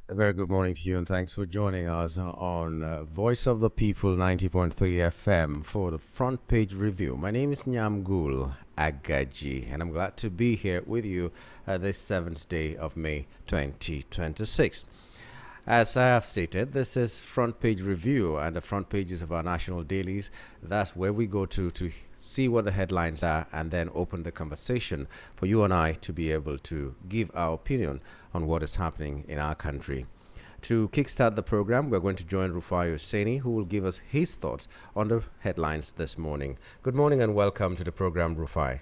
A very good morning to you, and thanks for joining us on Voice of the People 90.3 FM for the front page review. My name is Nyamgul Agaji, and I'm glad to be here with you this 7th day of May 2026. As I have stated, this is front page review, and the front pages of our national dailies. That's where we go to see what the headlines are and then open the conversation for you and I to be able to give our opinion on what is happening in our country. To kickstart the program, we're going to join Rufai Hussaini, who will give us his thoughts on the headlines this morning. Good morning and welcome to the program, Rufai.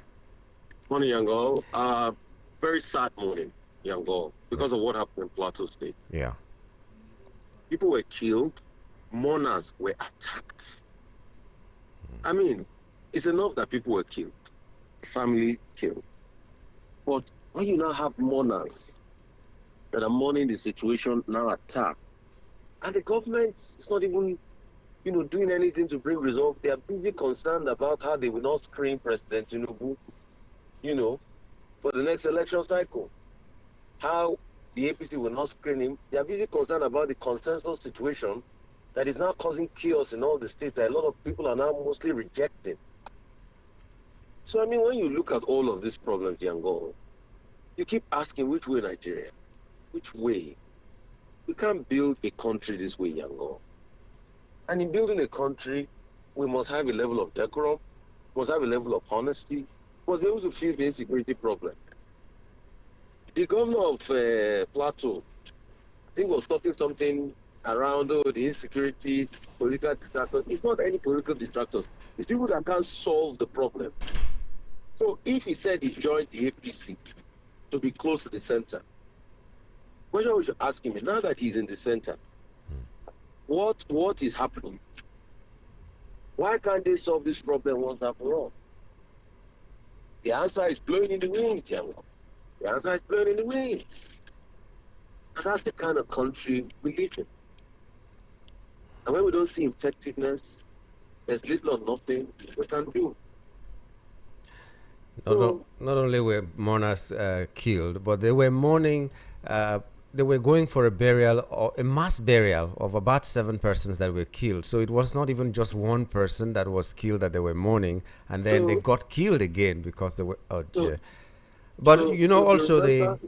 Morning, Yango. Very sad morning, Yango, because of what happened in Plateau State. Yeah. People were killed, mourners were attacked. I mean, it's enough that people were killed, family killed. But when you now have mourners that are mourning the situation now attacked, and the government is not even, doing anything to bring resolve. They are busy concerned about how they will not screen President Tinubu, for the next election cycle. How the APC will not screen him. They are busy concerned about the consensus situation that is now causing chaos in all the states that a lot of people are now mostly rejecting. So, I mean, when you look at all of these problems, Yango, you keep asking, which way Nigeria? Which way? We can't build a country this way, Yango. And in building a country, we must have a level of decorum, must have a level of honesty, must be able to face the insecurity problem. The governor of Plateau, I think, was talking something around the insecurity, political distractors. It's not any political distractors. It's people that can't solve the problem. So if he said he joined the APC to be close to the center, the question we should ask him is, now that he's in the center, what is happening? Why can't they solve this problem once and for all? The answer is blowing in the wind, Yango. The answer is blowing in the wind. And that's the kind of country we live in. And when we don't see effectiveness, there's little or nothing we can do. Not only were mourners killed, but they were mourning. They were going for a burial, or a mass burial of about 7 persons that were killed. So it was not even just one person that was killed that they were mourning, and then they got killed again because they were. Oh dear. But also the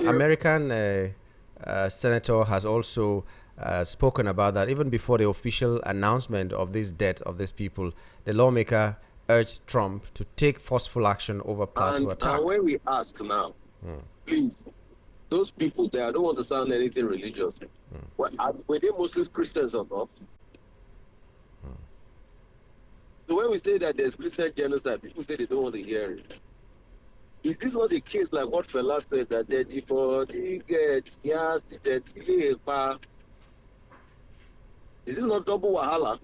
American senator has also spoken about that. Even before the official announcement of this death of these people, the lawmaker urged Trump to take forceful action over Plateau attack. And when we ask now, please, those people there, I don't want to sound anything religious. Were they mostly Christians or not? So when we say that there's Christian genocide, people say they don't want to hear it. Is this not the case like what Fela said, that is it not double wahala?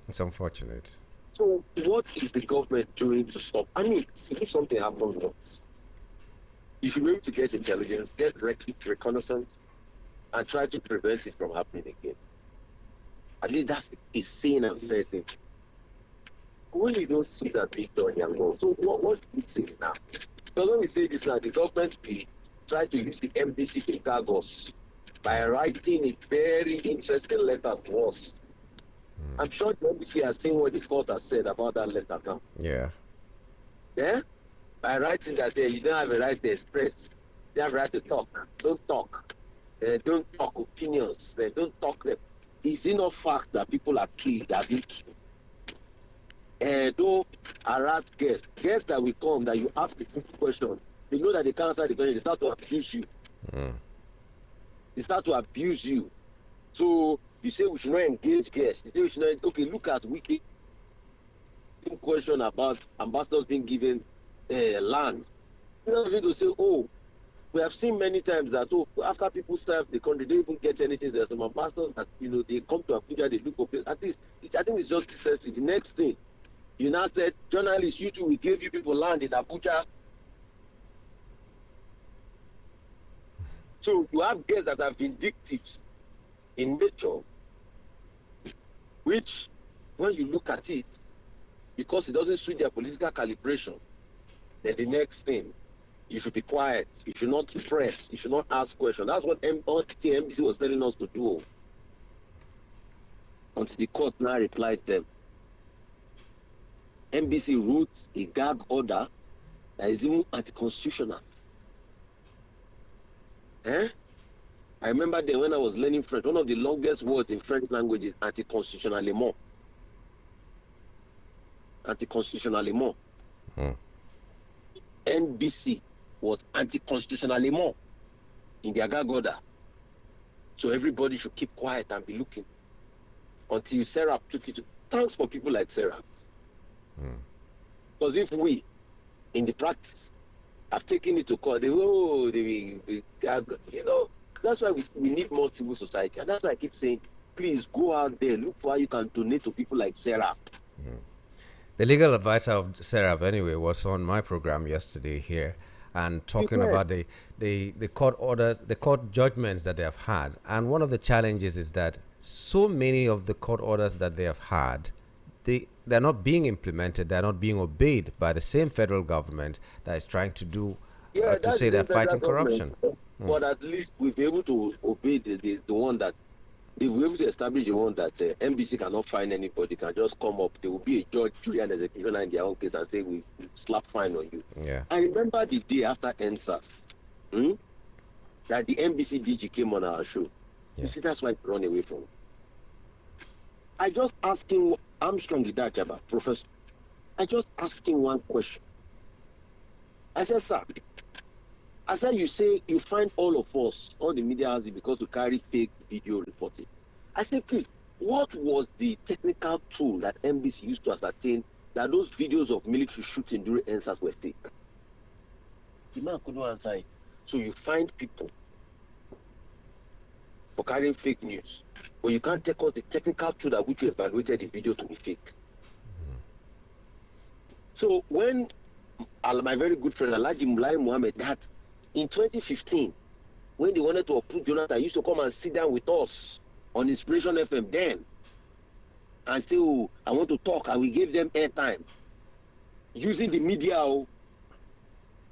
It's unfortunate. So what is the government doing to stop? I mean, if something happens, you should be able to get intelligence, get reconnaissance, and try to prevent it from happening again. At least that's a sane and fair thing. When you don't see that big done, so what's we say now? Because when we say this now, the government will try to use the embassy to gag us by writing a very interesting letter to us. I'm sure the embassy has seen what the court has said about that letter now. Yeah. Yeah? By writing that you don't have a right to express, you have a right to talk. Don't talk. Don't talk opinions. Don't talk them. Is it not fact that people are killed, that been killed? Don't harass guests. Guests that will come, that you ask a simple question, they know that they can't answer the question, they start to abuse you. They start to abuse you. So you say we should not engage guests. You say we should not, okay, look at weekly question about ambassadors being given land. You're not going to say, oh, we have seen many times that after people serve the country, they don't even get anything. There's some ambassadors that they come to Abuja, they look for place. At least I think it's just decency. The next thing, you now said, journalists, you too, we gave you people land in Abuja. So you have guests that are vindictive in nature, which, when you look at it, because it doesn't suit their political calibration, then the next thing, You should be quiet. You should not press. You should not ask questions. That's what MBC was telling us to do. Until the court now replied them. MBC wrote a gag order that is even anti-constitutional. I remember then when I was learning French, one of the longest words in French language is anti-constitutionalement. Anti-constitutionalement. NBC was anti-constitutionalement in their gag order. So everybody should keep quiet and be looking until Sarah took it to. Thanks for people like Sarah. Because if we, in the practice, have taken it to court, that's why we need more civil society. And that's why I keep saying, please go out there, look for how you can donate to people like Sarah. The legal advisor of Serap, anyway, was on my program yesterday here and talking about the court orders, the court judgments that they have had. And one of the challenges is that so many of the court orders that they have had, they're not being implemented, they're not being obeyed by the same federal government that is trying to do, to say they're fighting corruption. But at least we'll be able to obey the one that, they will be able to establish the one that NBC cannot find anybody, can just come up. There will be a judge, jury, and executioner in their own case and say, we slap fine on you. Yeah. I remember the day after NSAS, that the NBC DG came on our show. Yeah. You see, that's why we run away from. I just asked him, Armstrong Idachaba, Professor, I just asked him one question. I said, sir, I said, you say you find all of us, all the media houses, because we carry fake video reporting. I said, please, what was the technical tool that NBC used to ascertain that those videos of military shooting during NSAS were fake? The man couldn't answer it. So you find people for carrying fake news, but you can't take out the technical tool that which you evaluated the video to be fake. So when my very good friend Alhaji Mulai Muhammad, that in 2015, when they wanted to approve Jonathan, used to come and sit down with us on Inspiration FM then and say, oh, I want to talk, and we gave them airtime using the media.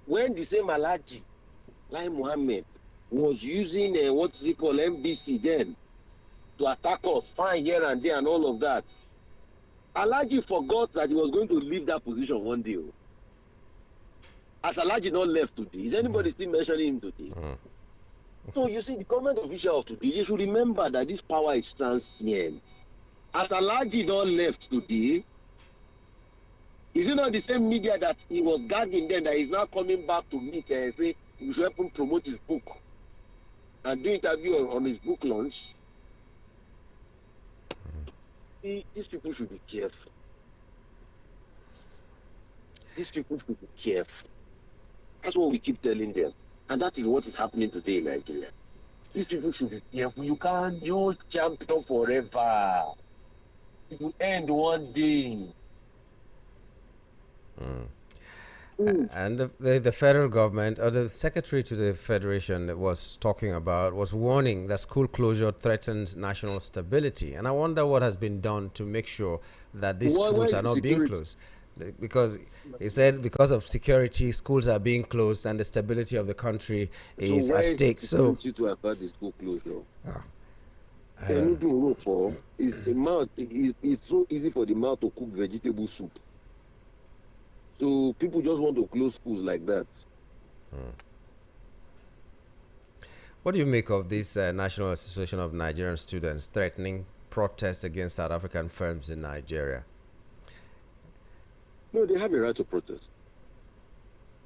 When the same Alhaji Mulai Muhammad was using what is it called, MBC then, to attack us, fine here and there and all of that, Alhaji forgot that he was going to leave that position one day. As Alhaji not left today, is anybody still mentioning him today? So you see, the government official of today, you should remember that this power is transient. As Alhaji not left today, is it not the same media that he was gagging then that is now coming back to meet and say we should help him promote his book and do interview on his book launch? These people should be careful. These people should be careful. That's what we keep telling them. And that is what is happening today in Nigeria. These people should be careful. You can't use champion forever. It will end one day. And the federal government, or the secretary to the federation was warning that school closure threatens national stability. And I wonder what has been done to make sure that these schools are not being closed. Because he said because of security, schools are being closed and the stability of the country is at stake. So to about the school closure. It's so easy for the mouth to cook vegetable soup. So people just want to close schools like that. What do you make of this National Association of Nigerian Students threatening protests against South African firms in Nigeria? No, they have a right to protest.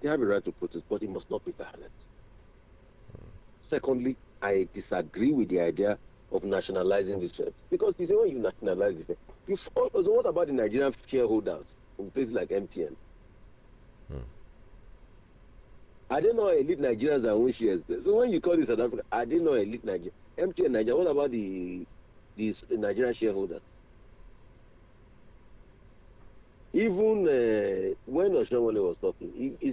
They have a right to protest, but it must not be violent. Secondly, I disagree with the idea of nationalizing this firm. Because you say when you nationalize the firm, so what about the Nigerian shareholders in places like MTN? I didn't know elite Nigerians that own shares there. So when you call this South Africa, I didn't know elite Nigeria. MTN Nigeria, what about the Nigerian shareholders? Even when Oshomole was talking, they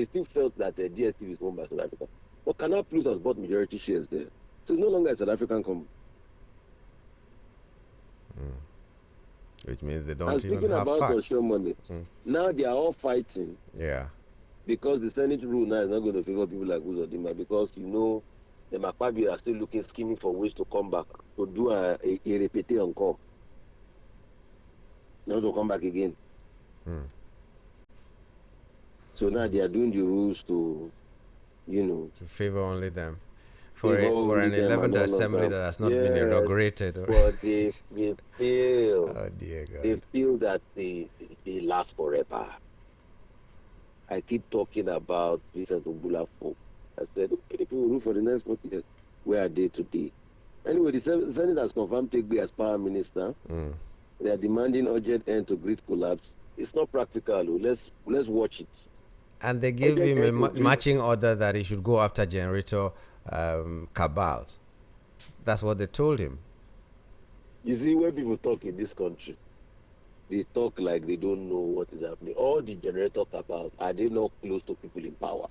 still felt that DSTV is owned by South Africa. But Canal Plus has bought majority shares there. So it's no longer a South African company. Which means they don't and even speaking have about facts. Oshomole, now they are all fighting. Yeah. because the Senate rule now is not going to favor people like Uzodinma, because the Makpabi are still looking, scheming for ways to come back, to do a repete encore, not to come back again. So now they are doing the rules to, to favor only them. For an 11th assembly that has not been inaugurated. But they feel oh dear God. They feel that they last forever. I keep talking about Vincent Ogbula folk. I said, okay, people will rule for the next 40 years. Where are they today? Anyway, the Senate has confirmed Tegbe as power minister. They are demanding urgent end to grid collapse. It's not practical. Let's watch it. And they gave him a matching order that he should go after generator cabals. That's what they told him. You see, when people talk in this country, they talk like they don't know what is happening. All the generator cabals, are they not close to people in power?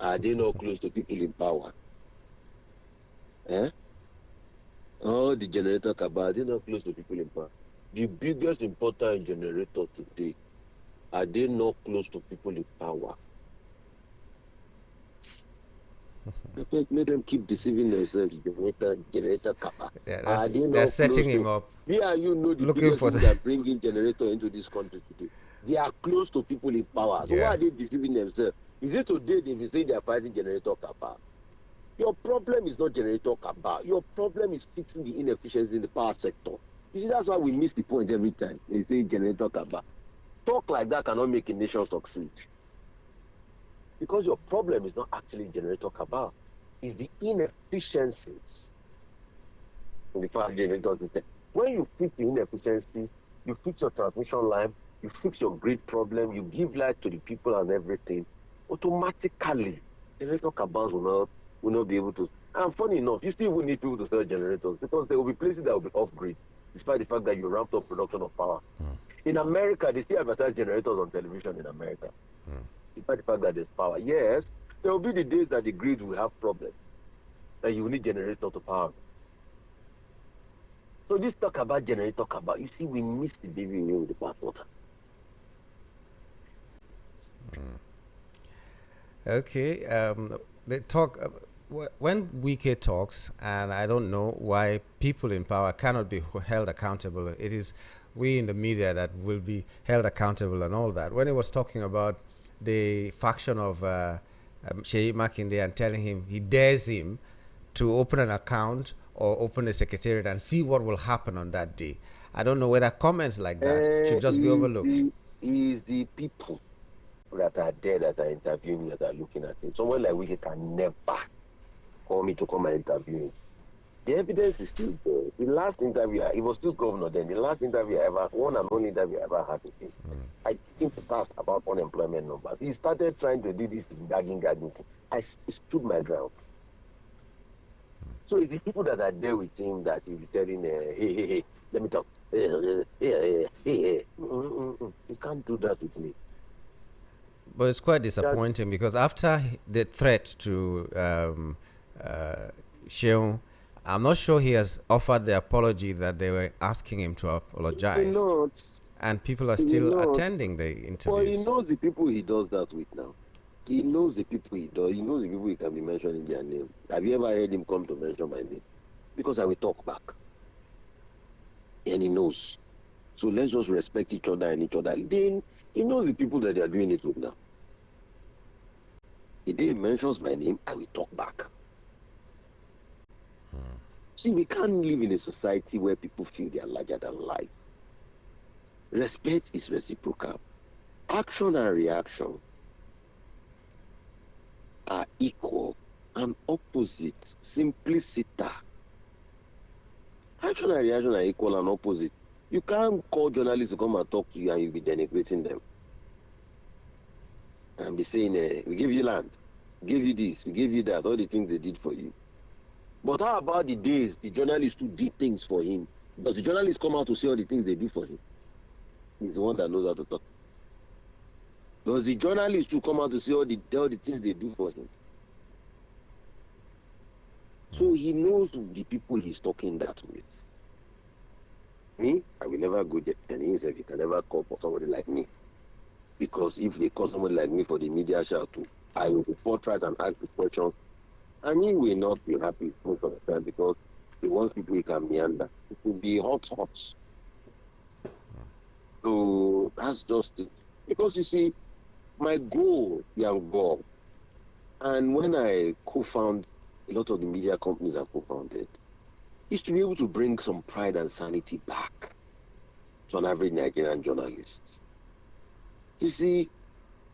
Are they not close to people in power? All the generator cabals, are they not close to people in power? The biggest importer in generator today, are they not close to people in power? Let them keep deceiving themselves. Generator cabal. Yeah, they're setting him up. Yeah, the looking for people that bring in generator into this country today. They are close to people in power. So why are they deceiving themselves? Is it today they've been saying they are fighting generator cabal? Your problem is not generator cabal. Your problem is fixing the inefficiency in the power sector. You see, that's why we miss the point every time. They say generator cabal. Talk like that cannot make a nation succeed. Because your problem is not actually generator cabal. It's the inefficiencies in the power generator system. When you fix the inefficiencies, you fix your transmission line, you fix your grid problem, you give light to the people and everything, automatically, generator cabals will not be able to. And funny enough, you still will need people to sell generators, because there will be places that will be off-grid, despite the fact that you ramped up production of power. In America, they still advertise generators on television in America. Despite the fact that there's power. Yes, there will be the days that the grid will have problems, that you will need generator to power. So this talk about generator cabal, you see, we miss the baby with the bathwater. Okay, they talk when Wike talks, and I don't know why people in power cannot be held accountable. It is we in the media that will be held accountable and all that. When he was talking about the faction of Sheyi Makinde and telling him, he dares him to open an account or open a secretariat and see what will happen on that day. I don't know whether comments like that should just be overlooked. It is the people that are there, that are interviewing, that are looking at it. Someone like Wike can never call me to come and interview him. The evidence is still there. The last interview, he was still governor then. The last interview I ever, one and only interview I ever had with him, I took him to task about unemployment numbers. He started trying to do this gagging thing. I stood my ground. So it's the people that are there with him that he'll be telling, hey, let me talk. Hey. You can't do that with me. But it's quite disappointing because after the threat to Sheung, I'm not sure he has offered the apology that they were asking him to apologize. And people are still attending the interviews. Well, he knows the people he does that with now. He knows the people he does. He knows the people he can be mentioning their name. Have you ever heard him come to mention my name? Because I will talk back. And he knows. So let's just respect each other and each other. Then he knows the people that they are doing it with now. If he mentions my name, I will talk back. See, we can't live in a society where people feel they are larger than life. Respect is reciprocal. Action and reaction are equal and opposite. Simpliciter. Action and reaction are equal and opposite. You can't call journalists to come and talk to you and you'll be denigrating them. And be saying, we give you land, we give you this, we give you that, all the things they did for you. But how about the days the journalists who did things for him? Does the journalist come out to say all the things they do for him? He's the one that knows how to talk. Does the journalist who come out to say all the things they do for him? So he knows the people he's talking that with. Me, I will never go there. And he said, you can never call for somebody like me. Because if they call someone like me for the media shout to, I will report right and ask the questions. And he will not be happy most of the time because he wants people he can meander. It will be hot, hot. So that's just it. Because you see, my goal, young goal, and when I co-found a lot of the media companies I've co-founded, is to be able to bring some pride and sanity back to an average Nigerian journalist. You see,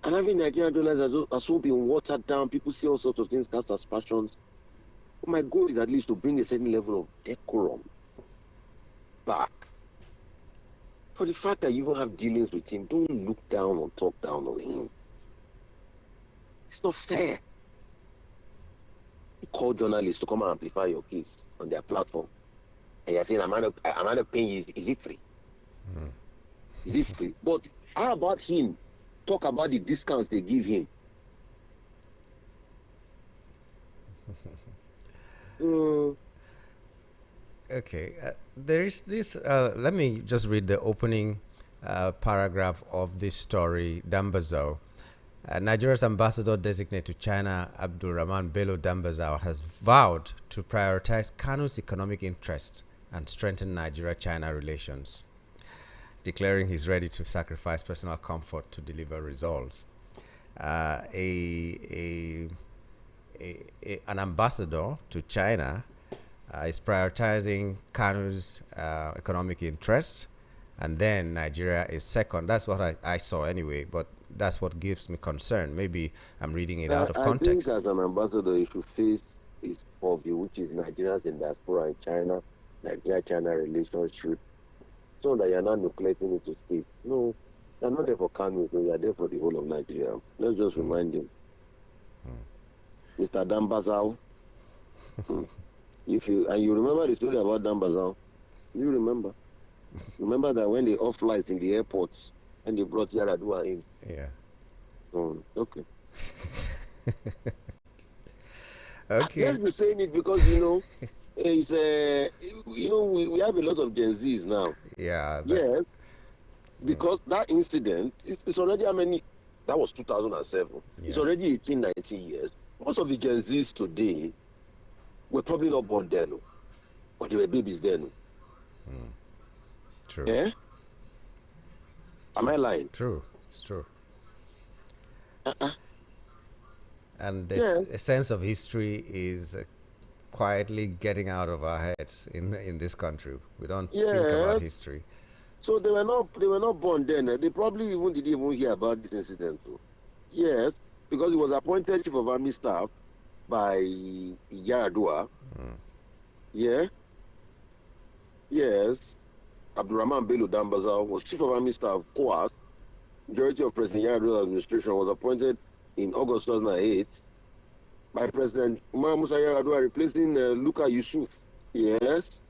an average Nigerian journalist has so been watered down. People see all sorts of things cast as passions. But my goal is at least to bring a certain level of decorum back. For the fact that you even have dealings with him, don't look down or talk down on him. It's not fair. You call journalists to come and amplify your case on their platform. And you're saying, I'm not paying you. Is it free? Is it free? But how about him? Talk about the discounts they give him. Okay, there is this. Let me just read the opening paragraph of this story. Dambazao, Nigeria's ambassador designate to China, Abdulrahman Bello Dambazao, has vowed to prioritize Kanu's economic interests and strengthen Nigeria-China relations, declaring he's ready to sacrifice personal comfort to deliver results. An ambassador to China is prioritizing Kanu's economic interests, and then Nigeria is second. That's what I saw anyway, but that's what gives me concern. Maybe I'm reading it out of context. I think as an ambassador, you should face his purview, which is Nigerians in diaspora in China, Nigeria-China relationship, so that you're not nucleating into states. No, you're not there for Kanu, you're there for the whole of Nigeria. Let's just remind him. Mr. Dambazao. If you remember the story about Dambazao, you remember that when they off flights in the airports and they brought Yaradua in. Yeah. Okay. Okay. Let's be saying it because it's we have a lot of Gen Zs now. Yeah. Yes. Because that incident it's already how many? That was 2007. Yeah. It's already 18, 19 years. Most of the Gen Zs today were probably not born then, but they were babies then. True. Yeah? Am I lying? True. It's true. And this a sense of history is quietly getting out of our heads in this country. We don't think about history. So they were not born then. They probably didn't even hear about this incident too. Yes, because he was appointed chief of army staff by Yaradua. Yeah. Yes. Abdulrahman Bello Dambazao was chief of army staff, COAS. Majority of President Yaradua's administration was appointed in August 2008 by President Umar Musa Yaradua, replacing Luka Yusuf. Yes.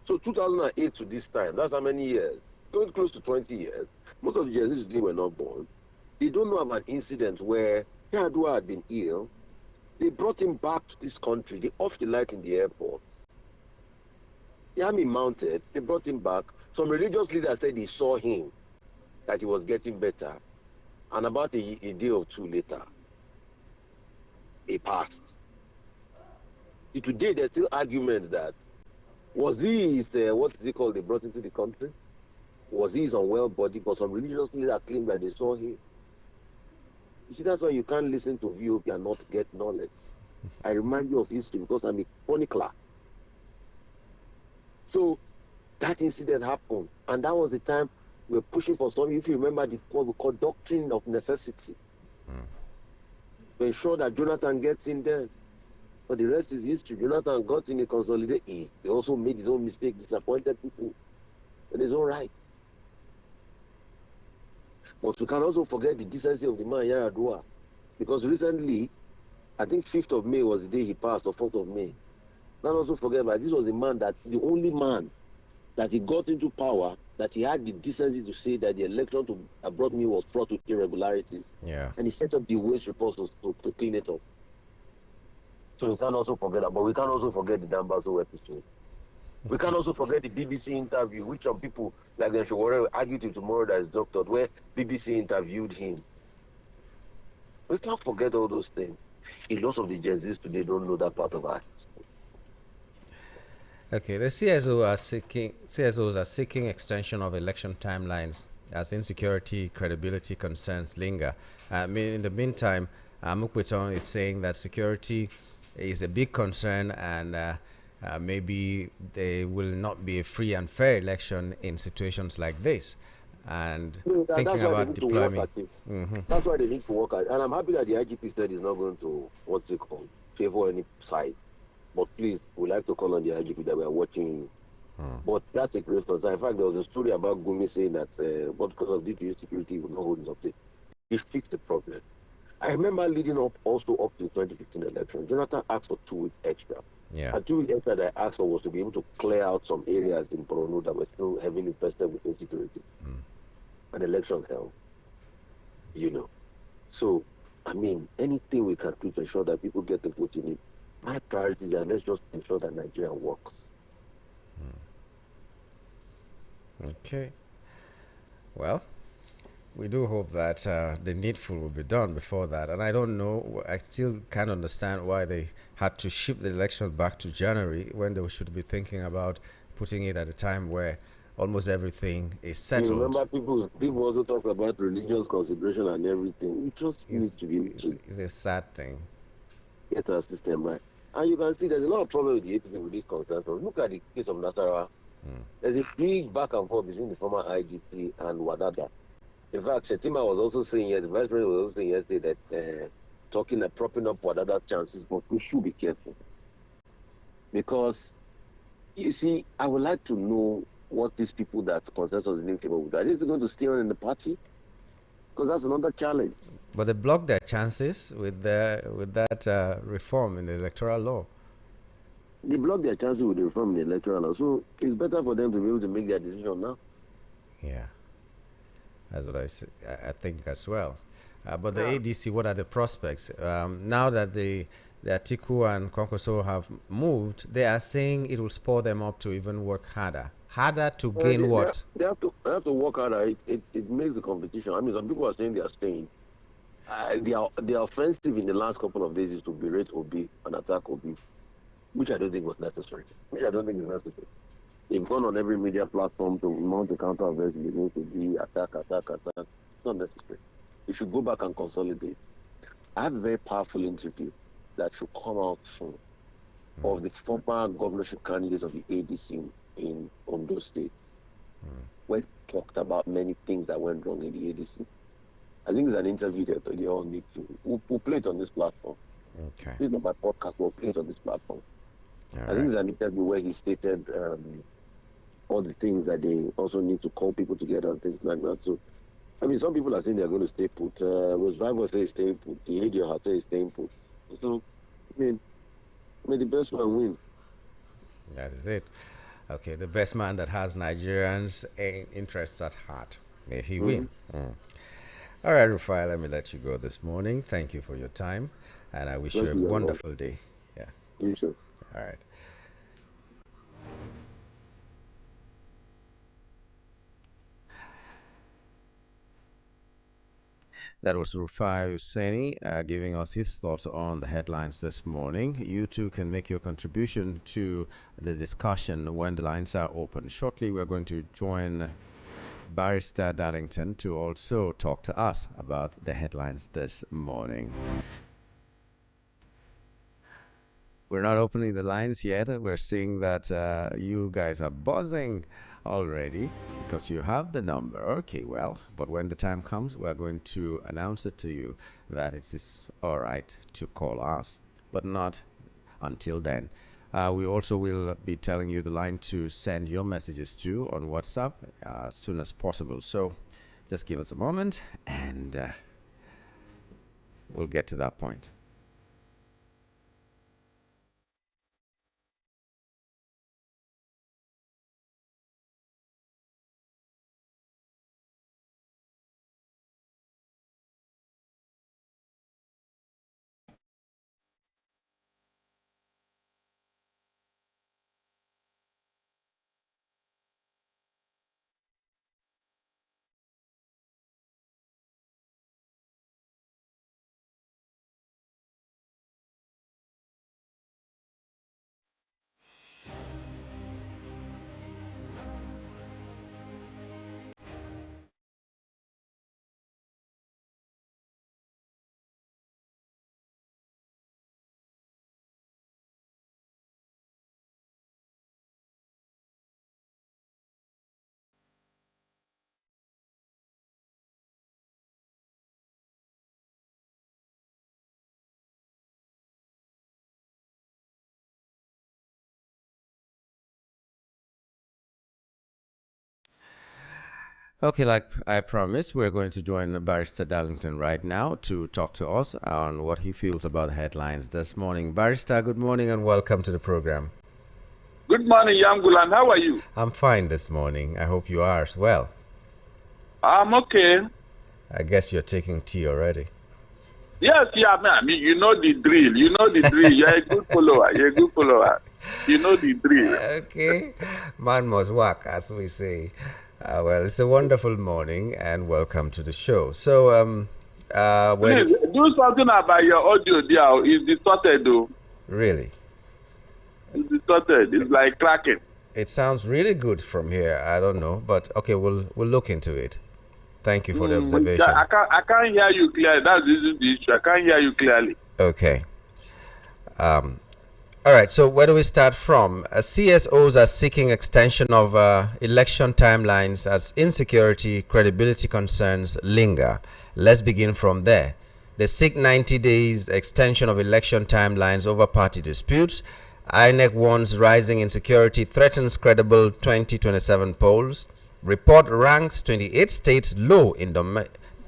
So 2008 to this time, that's how many years? Going close to 20 years. Most of the Gen Zs today were not born. They don't know about an incident where Yaradua had been ill. They brought him back to this country. They off the light in the airport. The army mounted. They brought him back. Some religious leaders said they saw him, that he was getting better. And about a day or two later, he passed. Today, there's still arguments that was he his, what is it called, they brought into the country? Was he his unwell body? But some religious leaders claim that they saw him. You see, that's why you can't listen to VOP and not get knowledge. I remind you of history because I'm a chronicler. So that incident happened, and that was the time we were pushing for something. If you remember what we call doctrine of necessity, to ensure that Jonathan gets in there. But the rest is history. Jonathan got in a consolidated. He also made his own mistake, disappointed people in his own rights. But we can also forget the decency of the man Yaradua, because recently, I think 5th of May was the day he passed, or 4th of May. Not also forget that this was the only man that he got into power, that he had the decency to say that the election to brought me was fraught with irregularities. Yeah. And he set up the waste reports to clean it up. So we can't also forget that, but we can't also forget the Dambazo episode. We can't also forget the BBC interview, which some people like them should will argue to tomorrow that is doctored, where BBC interviewed him. We can't forget all those things. A lot of the Gen Zs today don't know that part of our history. Okay, the CSOs are seeking extension of election timelines as insecurity credibility concerns linger. I mean, in the meantime, Mukweton is saying that security is a big concern, and maybe there will not be a free and fair election in situations like this. And That's thinking why they about need to work deploying. at it. Mm-hmm. That's why they need to work at it. And I'm happy that the IGP said he's not going to, what's it called, favor any side. But please, we like to call on the IGP that we are watching you. But that's a great concern. In fact, there was a story about Gumi saying that, but because of DPU security, he would not hold his update. He fixed the problem. I remember leading up also up to the 2015 election, Jonathan asked for 2 weeks extra. Yeah. And 2 weeks extra that I asked for was to be able to clear out some areas in Borno that were still heavily infested with insecurity. An election held, you know. So, I mean, anything we can do to ensure that people get the vote in it, my priority is let's just ensure that Nigeria works. Okay. Well, we do hope that the needful will be done before that. And I don't know, I still can't understand why they had to shift the election back to January when they should be thinking about putting it at a time where almost everything is You settled. remember people also talk about religious consideration and everything. We just need to be able to Is a sad thing. get our system right. And you can see there's a lot of problem with the APC with this consensus. Look at the case of Nasarawa. There's a big back and forth between the former IGP and Wadada. In fact, Shetima was also saying, yes, the vice president was also saying yesterday that talking and propping up Wadada's chances, but we should be careful. Because, you see, I would like to know what these people that consensus is in favor with. Are they still going to stay on in the party? Because that's another challenge. But they blocked their chances with that reform in the electoral law. They block their chances with the reform in the electoral law. So it's better for them to be able to make their decision now. Yeah, that's what I think as well. But the Yeah. ADC, what are the prospects? Now that the Atiku and Konkoso have moved, they are saying it will spur them up to even work harder. Harder to gain what? They have to work harder. It makes the competition. I mean, some people are saying they are staying. Their offensive in the last couple of days is to berate Obi and attack Obi, which I don't think was necessary. Which I don't think is necessary. They've gone on every media platform to mount a counter offensive against Obi, attack, attack, attack. It's not necessary. They should go back and consolidate. I have a very powerful interview that should come out soon of the former governorship candidate of the ADC in Ondo State, where he talked about many things that went wrong in the ADC. I think it's an interview that they all need to. We'll play it on this platform. Okay. This is not my podcast, we'll play it on this platform. All I think right. it's an interview where he stated all the things that they also need to call people together and things like that. So, I mean, some people are saying they're going to stay put. Rose Bible says stay put. The radio has said staying put. So, I mean, may the best one win. That is it. Okay, the best man that has Nigerians' interests at heart. May he Mm-hmm. win. All right, Rufai, let me let you go this morning. Thank you for your time, and I wish you Let's a see your role. wonderful day. Yeah. You should. All right. That was Rufai Husseini giving us his thoughts on the headlines this morning. You too can make your contribution to the discussion when the lines are open. Shortly, we're going to join Barrister Darlington to also talk to us about the headlines this morning. We're not opening the lines yet. We're seeing that you guys are buzzing already because you have the number. Okay, well, but when the time comes, we're going to announce it to you that it is all right to call us, but not until then. We also will be telling you the line to send your messages to on WhatsApp as soon as possible. So just give us a moment and we'll get to that point. Okay, like I promised, we're going to join Barrister Darlington right now to talk to us on what he feels about headlines this morning. Barrister, good morning and welcome to the program. Good morning, Yangulan. How are you? I'm fine this morning. I hope you are as well. I'm okay. I guess you're taking tea already. Yes, yeah, man. You know the drill. You know the drill. You're a good follower. You're a good follower. You know the drill. Okay. Man must work, as we say. Well, it's a wonderful morning and welcome to the show. So, Please do something about your audio there. It's distorted, though. Really? It's distorted. It's like cracking. It sounds really good from here. I don't know, but okay, we'll look into it. Thank you for the observation. I can't hear you clearly. That's the issue. I can't hear you clearly. Okay. All right, so where do we start from? CSOs are seeking extension of election timelines as insecurity, credibility concerns linger. Let's begin from there. They seek 90 days extension of election timelines over party disputes. INEC warns rising insecurity threatens credible 2027 polls. Report ranks 28 states low in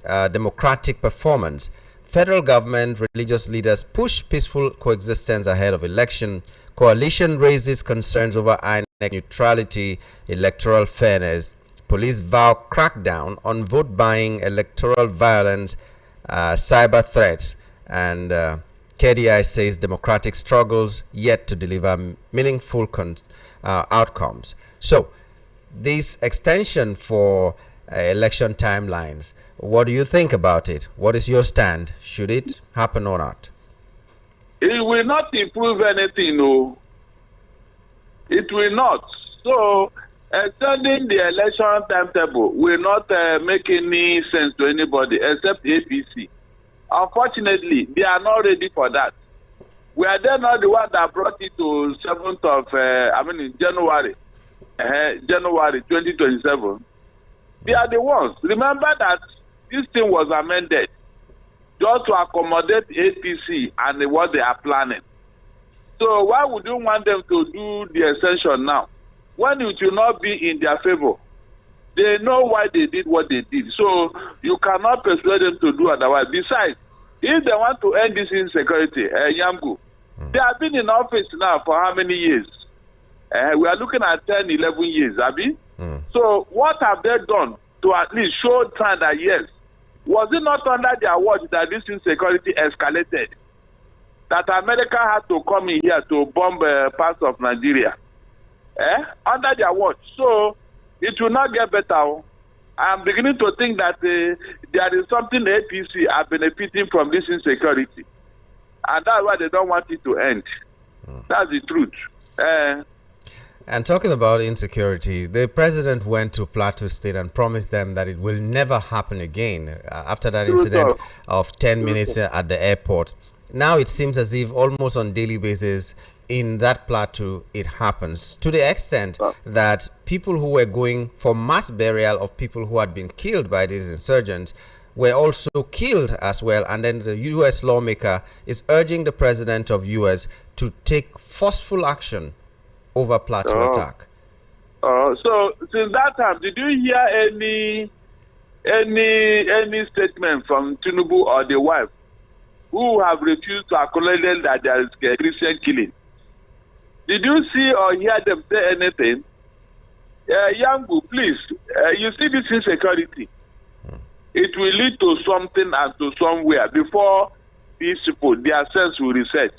democratic performance. Federal government, religious leaders push peaceful coexistence ahead of election. Coalition raises concerns over INEC neutrality, electoral fairness. Police vow crackdown on vote buying, electoral violence, cyber threats. And KDI says democratic struggles yet to deliver meaningful outcomes. So, this extension for election timelines, what do you think about it? What is your stand? Should it happen or not? It will not improve anything, no. It will not. So, extending the election timetable will not make any sense to anybody except APC. Unfortunately, they are not ready for that. We are then not the one that brought it to 7th of, January. January 2027. They are the ones. Remember that this thing was amended just to accommodate APC and what they are planning. So why would you want them to do the extension now when it will not be in their favor? They know why they did what they did. So you cannot persuade them to do otherwise. Besides, if they want to end this insecurity, Yamgu, they have been in office now for how many years? We are looking at 10, 11 years, Abi. So what have they done to at least show time that yes, was it not under their watch that this insecurity escalated? That America had to come in here to bomb parts of Nigeria? Under their watch. So it will not get better. I'm beginning to think that there is something APC are benefiting from this insecurity. And that's why they don't want it to end. That's the truth. And talking about insecurity, the president went to Plateau State and promised them that it will never happen again after that incident of 10 minutes at the airport. Now it seems as if almost on daily basis in that plateau it happens, to the extent that people who were going for mass burial of people who had been killed by these insurgents were also killed as well. And then the U.S. lawmaker is urging the president of U.S. to take forceful action over plateau attack. So since that time, did you hear any statement from Tinubu or the wife who have refused to acknowledge that there is a Christian killing? Did you see or hear them say anything? Yangu, please, you see this insecurity. It will lead to something and to somewhere before these people, their sense will reset.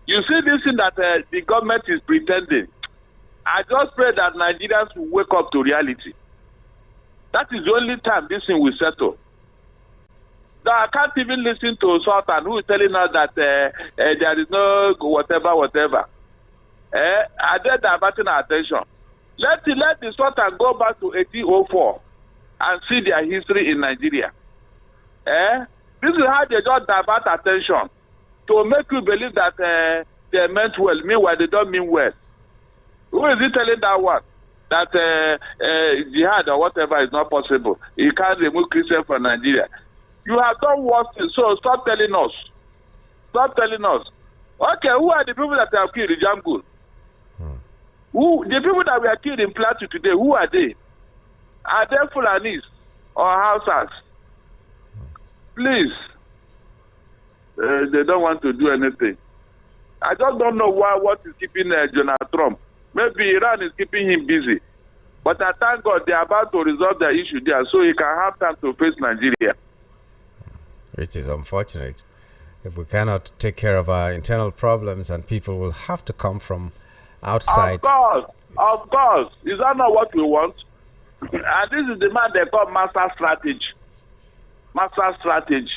You see this thing that the government is pretending. I just pray that Nigerians will wake up to reality. That is the only time this thing will settle. So I can't even listen to Sultan who is telling us that there is no whatever. I did diverting our attention. Let the Sultan go back to 1804 and see their history in Nigeria. This is how they just divert attention to make you believe that they meant well. Meanwhile, they don't mean well. Who is he telling that one? That jihad or whatever is not possible. You can't remove Christians from Nigeria. You have done worse, so stop telling us. Stop telling us. Okay, who are the people that have killed in Jamgul? Who the people that were killed in Plateau today? Who are they? Are they Fulanis or Hausas? Please. They don't want to do anything. I just don't know what is keeping Donald Trump. Maybe Iran is keeping him busy. But I thank God they are about to resolve the issue there so he can have time to face Nigeria. Which is unfortunate. If we cannot take care of our internal problems, and people will have to come from outside. Of course. Is that not what we want? And this is the man they call master strategy. Master strategy.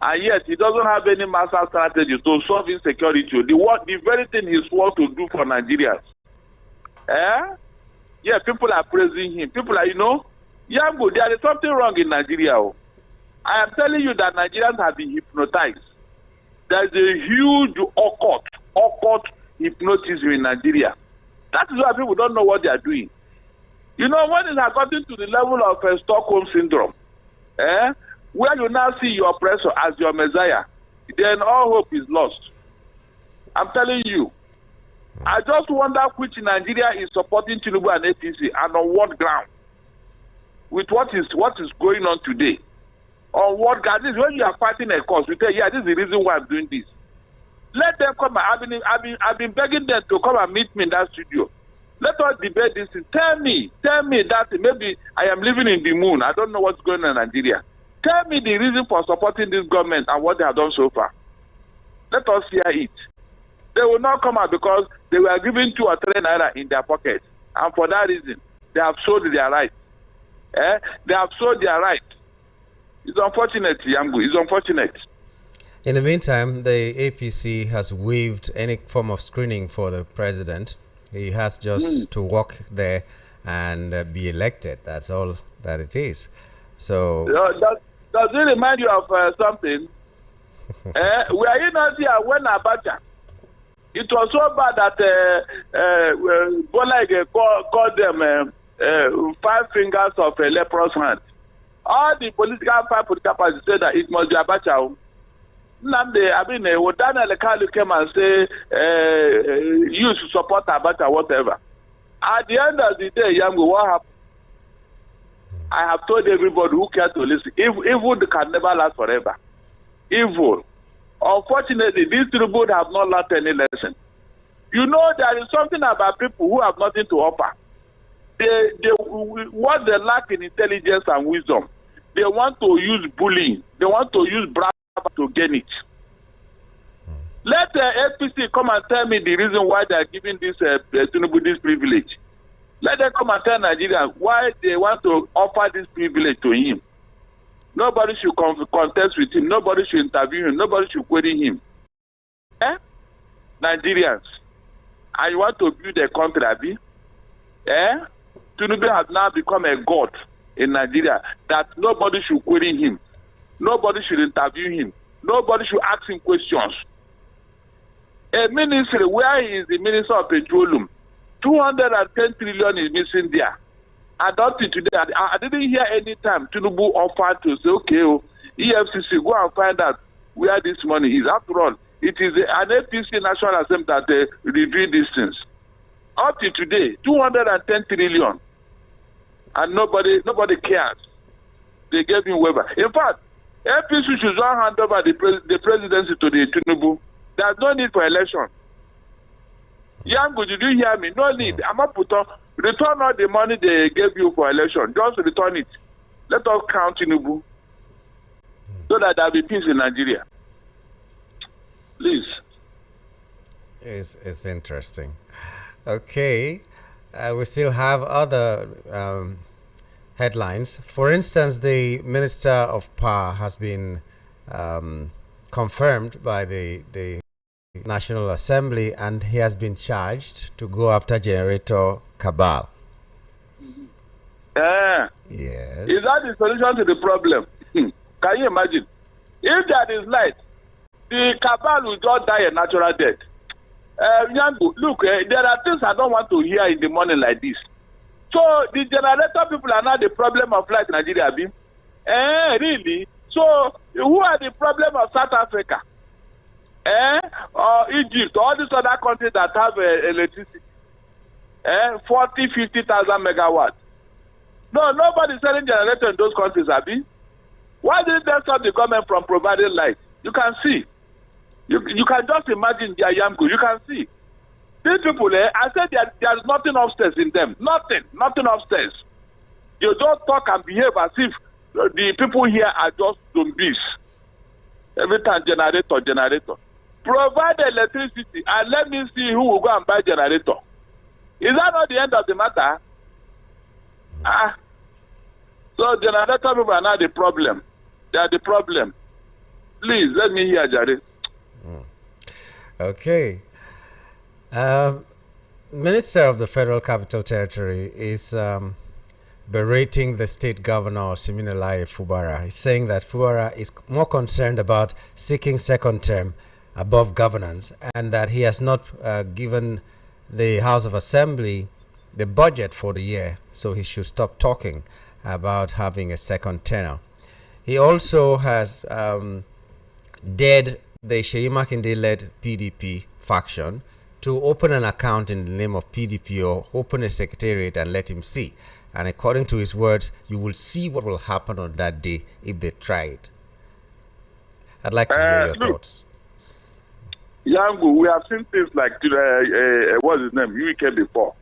And yet he doesn't have any master strategy to solve insecurity. The very thing he swore to do for Nigerians. Yeah, people are praising him. People are, Yambo, there is something wrong in Nigeria. I am telling you that Nigerians have been hypnotized. There is a huge occult hypnotism in Nigeria. That is why people don't know what they are doing. When it has gotten to the level of Stockholm syndrome, where you now see your oppressor as your messiah, then all hope is lost. I'm telling you. I just wonder which Nigeria is supporting Tinubu and APC and on what ground. With what is going on today. On what ground? This is when you are fighting a cause. We tell you, this is the reason why I'm doing this. Let them come. I've been begging them to come and meet me in that studio. Let us debate this. Tell me that maybe I am living in the moon. I don't know what's going on in Nigeria. Tell me the reason for supporting this government and what they have done so far. Let us hear it. They will not come out because they were given 2 or 3 naira in their pockets. And for that reason, they have sold their right. They have sold their right. It's unfortunate, Yambu. It's unfortunate. In the meantime, the APC has waived any form of screening for the president. He has just to walk there and be elected. That's all that it is. So, does it remind you of something? Were you not here when Abacha? It was so bad that Bola called them 5 fingers of a leprous hand. All the 5 political parties said that it must be Abacha. Daniel Kalu came and say, you should support Abacha, whatever. At the end of the day, Yamgo, what happened? I have told everybody who cares to listen, evil can never last forever. Evil. Unfortunately, these people have not learned any lesson. There is something about people who have nothing to offer. What they lack in intelligence and wisdom, they want to use bullying. They want to use bravo to gain it. Let the APC come and tell me the reason why they are giving this Tinubu this privilege. Let them come and tell Nigerians why they want to offer this privilege to him. Nobody should contest with him. Nobody should interview him. Nobody should query him. Nigerians, and you want to build a country, Abi? Tinubu has now become a god in Nigeria that nobody should query him. Nobody should interview him. Nobody should ask him questions. A ministry where he is the Minister of Petroleum, 210 trillion is missing there. And up to today, I didn't hear any time Tinubu offered to say, okay, EFCC, go and find out where this money is. After all, it is an APC National Assembly that review these things. Up to today, 210 trillion. And nobody cares. They gave him waiver. In fact, APC should not hand over the presidency to the Tinubu. There's no need for election. Yango, did you hear me? No need. I'm not put on. Return all the money they gave you for election. Just return it. Let us count Tinubu so that there will be peace in Nigeria. Please. It's interesting. Okay. We still have other headlines. For instance, the Minister of Power has been confirmed by the National Assembly, and he has been charged to go after generator cabal. Yes. Is that the solution to the problem? Can you imagine? If there is light, the cabal will just die a natural death. Look, there are things I don't want to hear in the morning like this. So the generator people are not the problem of light in Nigeria, Abi? Really? So who are the problem of South Africa? Or Egypt, all these other countries that have electricity? 40, 50,000 megawatts. No, nobody's selling generator in those countries, Abi. Why didn't they stop the government from providing light? You can see. You can just imagine their yamgo. You can see. These people, I said there's nothing upstairs in them. Nothing upstairs. You don't talk and behave as if the people here are just zombies. Every time generator. Provide electricity and let me see who will go and buy generator. Is that not the end of the matter? So generator people are not the problem. They are the problem. Please, let me hear, Jare. Okay. Minister of the Federal Capital Territory is berating the state governor, Siminalayi Fubara. He's saying that Fubara is more concerned about seeking second term above governance, and that he has not given the House of Assembly the budget for the year, so he should stop talking about having a second tenure. He also has dared the Seyi Makinde-led PDP faction to open an account in the name of PDP or open a secretariat and let him see. And according to his words, you will see what will happen on that day if they try it. I'd like to hear your thoughts. Yangu, we have seen things like, what's his name, Wike before.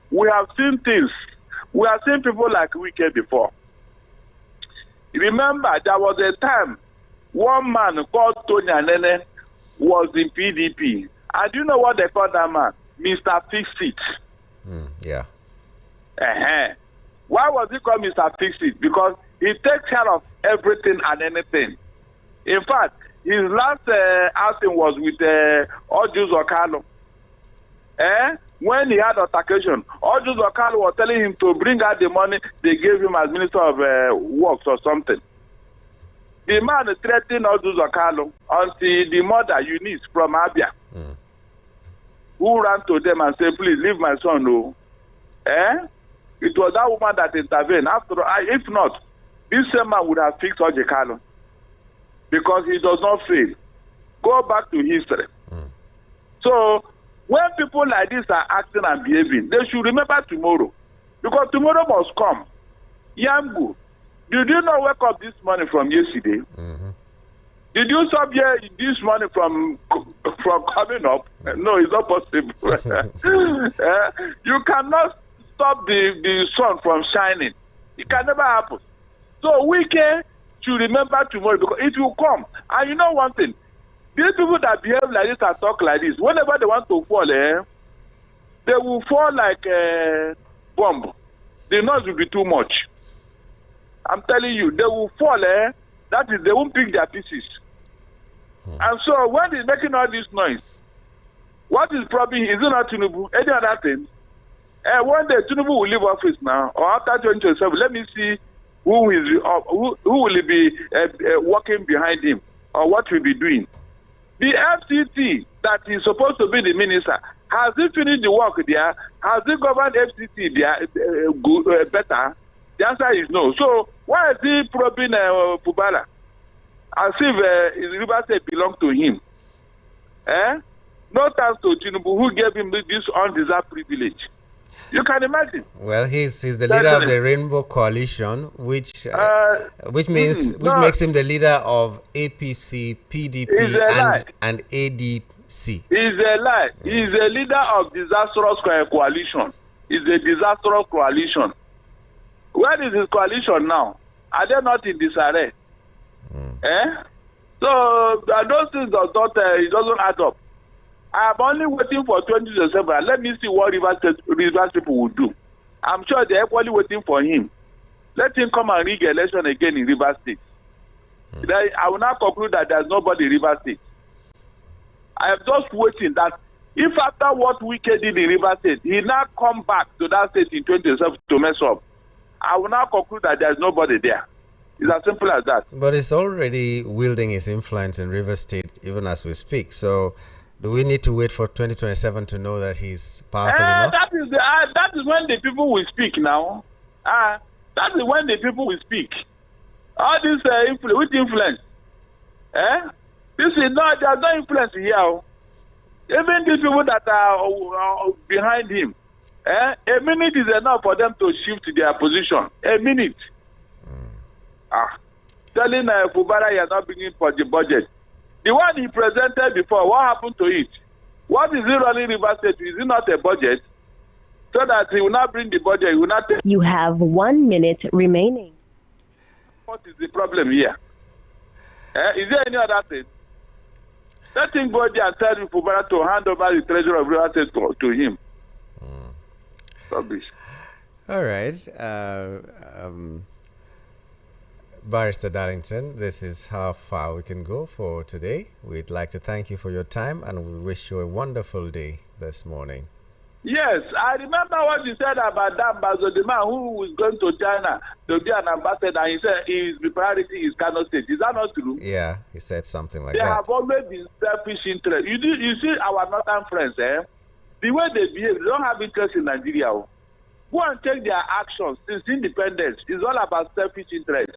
We have seen things. We have seen people like Wike before. Remember, there was a time one man called Tony Anene was in PDP. And do you know what they called that man? Mr. Fix-It. Yeah. Why was he called Mr. Fix-It? Because he takes care of everything and anything. In fact, his last outing was with Ojus Okalo. When he had altercation, Ojus Okalo was telling him to bring out the money they gave him as Minister of Works or something. The man threatened Ojus Okalo until the mother, Eunice, from Abia, who ran to them and said, please leave my son. No. It was that woman that intervened. After all, if not, this same man would have fixed Ojus Okalo. Because he does not fail. Go back to history. So, when people like this are acting and behaving, they should remember tomorrow. Because tomorrow must come. Yambu, did you not wake up this morning from yesterday? Did you stop here this morning from coming up? No, it's not possible. You cannot stop the sun from shining. It can never happen. So we should remember tomorrow because it will come. And you know one thing, these people that behave like this and talk like this, whenever they want to fall, they will fall like a bomb. The noise will be too much. I'm telling you, they will fall, that is, they won't pick their pieces. And so when they're making all this noise, what is probably, is it not Tinubu? Any other thing? One day Tinubu will leave office now, or after 2027, let me see who will be working behind him, or what will be doing. The FCT that is supposed to be the minister, has he finished the work there? Has he governed FCT there better? The answer is no. So why is he probing Fubara? As if River State belonged to him. No thanks to Tinubu, who gave him this undeserved privilege. You can imagine. Well, he's the leader of the Rainbow Coalition, which makes him the leader of APC, PDP, and ADC. He's a lie. He's a leader of disastrous coalition. He's a disastrous coalition. Where is his coalition now? Are they not in disarray? So those things it doesn't add up. I'm only waiting for 2027. Let me see what Rivers people will do. I'm sure they're equally waiting for him. Let him come and rig election again in Rivers State. I will now conclude that there's nobody in Rivers State. I am just waiting that if after what Wike did in Rivers State, he now come back to that state in 2027 to mess up, I will now conclude that there's nobody there. It's as simple as that. But it's already wielding his influence in Rivers State even as we speak. So do we need to wait for 2027 to know that he's powerful enough? That is when the people will speak now. That is when the people will speak. All this with influence. This is not, there's no influence here. Even the people that are behind him, A minute is enough for them to shift their position. A minute. Telling Fubara he is not bringing for the budget. The one he presented before, what happened to it? What is he running River State? Is it not a budget? So that he will not bring the budget, he will not take. You have 1 minute remaining. What is the problem here? Is there any other thing? Let him go there and tell Fubara to hand over the treasury of River State to him. Rubbish. All right. Barrister Darlington, this is how far we can go for today. We'd like to thank you for your time and we wish you a wonderful day this morning. Yes, I remember what you said about that ambassador, the man who was going to China to be an ambassador, and he said his priority is Kano State. Is that not true? Yeah, he said something like they that. They have always been selfish interest. You see our northern friends, the way they behave, they don't have interest in Nigeria. Go and check their actions since independence. It's all about selfish interest.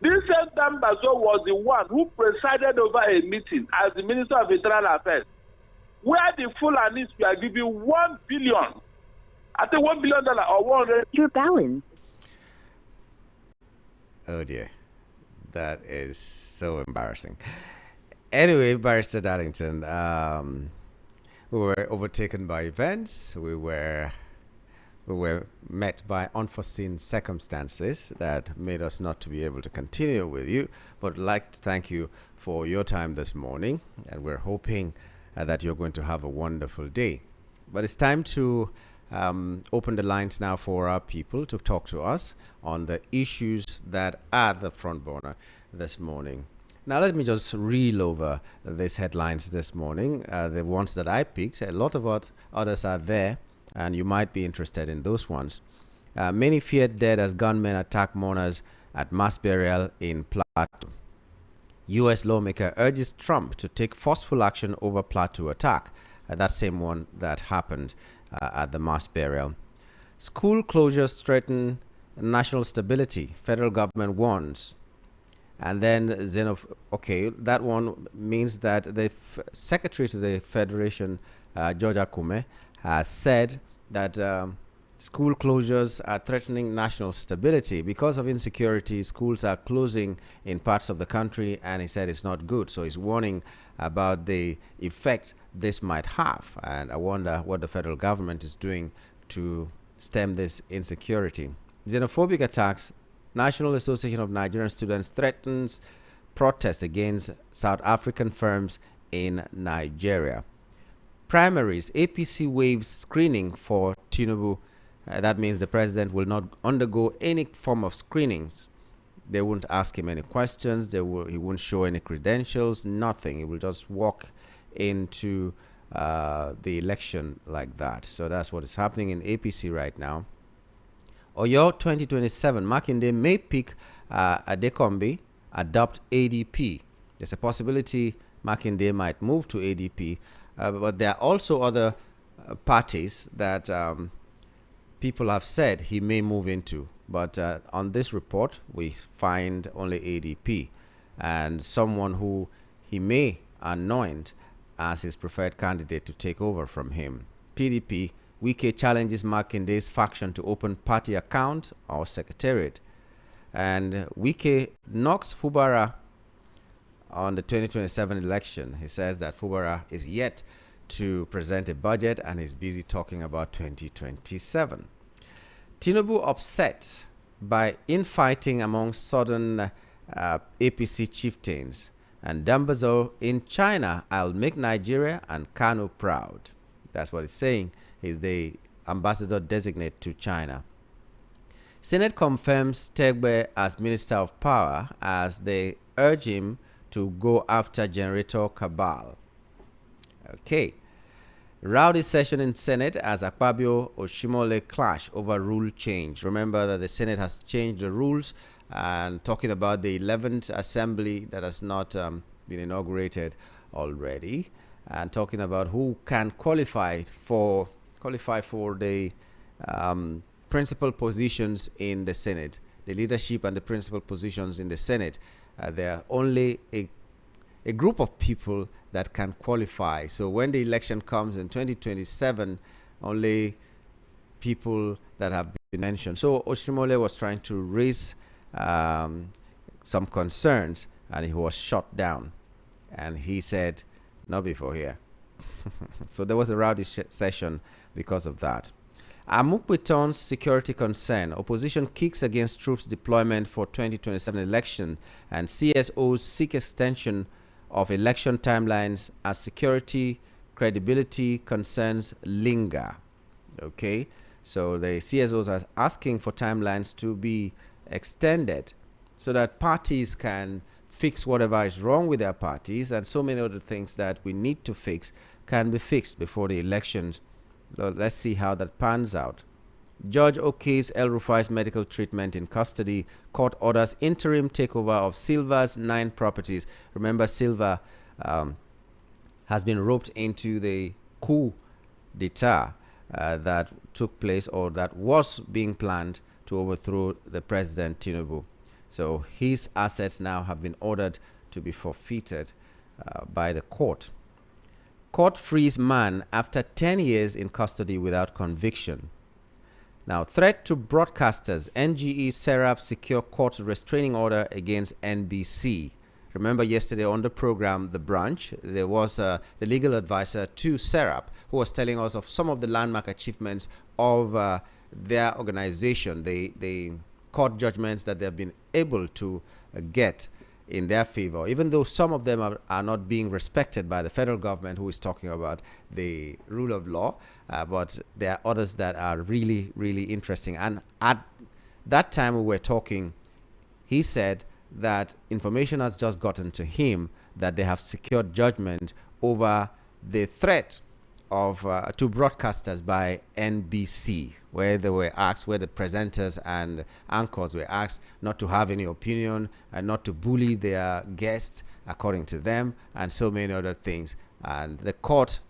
This same ambassador was the one who presided over a meeting as the Minister of Internal Affairs, where the Fulanis were giving $1 billion. I think $1 billion or 100. Your balance. Oh dear, that is so embarrassing. Anyway, Barrister Darlington, we were overtaken by events. We were met by unforeseen circumstances that made us not to be able to continue with you. But I'd like to thank you for your time this morning, and we're hoping that you're going to have a wonderful day. But it's time to open the lines now for our people to talk to us on the issues that are the front burner this morning. Now let me just reel over these headlines this morning, the ones that I picked. A lot of others are there, and you might be interested in those ones. Many feared dead as gunmen attack mourners at mass burial in Plateau. U.S. lawmaker urges Trump to take forceful action over Plateau attack. That same one that happened at the mass burial. School closures threaten national stability. Federal government warns. And then that one means that the Secretary to the Federation, George Akume, has said that school closures are threatening national stability. Because of insecurity, schools are closing in parts of the country, and he said it's not good. So he's warning about the effect this might have. And I wonder what the federal government is doing to stem this insecurity. Xenophobic attacks. National Association of Nigerian Students threatens protests against South African firms in Nigeria. Primaries. APC waives screening for Tinubu. That means the president will not undergo any form of screenings. They won't ask him any questions. He won't show any credentials, nothing. He will just walk into the election like that. So that's what is happening in APC right now. Oyo 2027, Makinde may pick Adekombi, adopt ADP. There's a possibility Makinde might move to ADP, but there are also other parties that people have said he may move into. But on this report, we find only ADP and someone who he may anoint as his preferred candidate to take over from him. PDP, Wike challenges Makinde's faction to open party account or secretariat. And Wike knocks Fubara on the 2027 election. He says that Fubara is yet to present a budget and is busy talking about 2027. Tinubu upset by infighting among southern APC chieftains. And Dambazo, in China, I'll make Nigeria and Kano proud. That's what he's saying. He's the ambassador designate to China. Senate confirms Tegbe as Minister of Power as they urge him to go after generator cabal. Okay. Rowdy session in Senate as Akpabio Oshimole clash over rule change. Remember that the Senate has changed the rules and talking about the 11th assembly that has not been inaugurated already, and talking about who can qualify for the principal positions in the Senate, the leadership and the principal positions in the Senate. There are only a group of people that can qualify. So when the election comes in 2027, only people that have been mentioned. So Oshimole was trying to raise some concerns, and he was shot down. And he said, "Not before here." So there was a rowdy session because of that. Amukwiton's security concern. Opposition kicks against troops deployment for 2027 election, and CSOs seek extension of election timelines as security credibility concerns linger. Okay, so the CSOs are asking for timelines to be extended so that parties can fix whatever is wrong with their parties, and so many other things that we need to fix can be fixed before the elections. So let's see how that pans out. Judge okays El Rufai's medical treatment in custody. Court orders interim takeover of Silva's 9 properties. Remember, Silva has been roped into the coup d'etat that took place, or that was being planned, to overthrow the President Tinubu. So his assets now have been ordered to be forfeited by the court. Court frees man after 10 years in custody without conviction. Now, threat to broadcasters. NGE Serap secure court restraining order against NBC. Remember yesterday on the program, The Branch, there was the legal advisor to Serap who was telling us of some of the landmark achievements of their organization, the court judgments that they've been able to get in their favor, even though some of them are not being respected by the federal government, who is talking about the rule of law, but there are others that are really, really interesting. And at that time we were talking, he said that information has just gotten to him that they have secured judgment over the threat of to broadcasters by NBC, where they were asked, where the presenters and anchors were asked not to have any opinion and not to bully their guests according to them, and so many other things. And the court,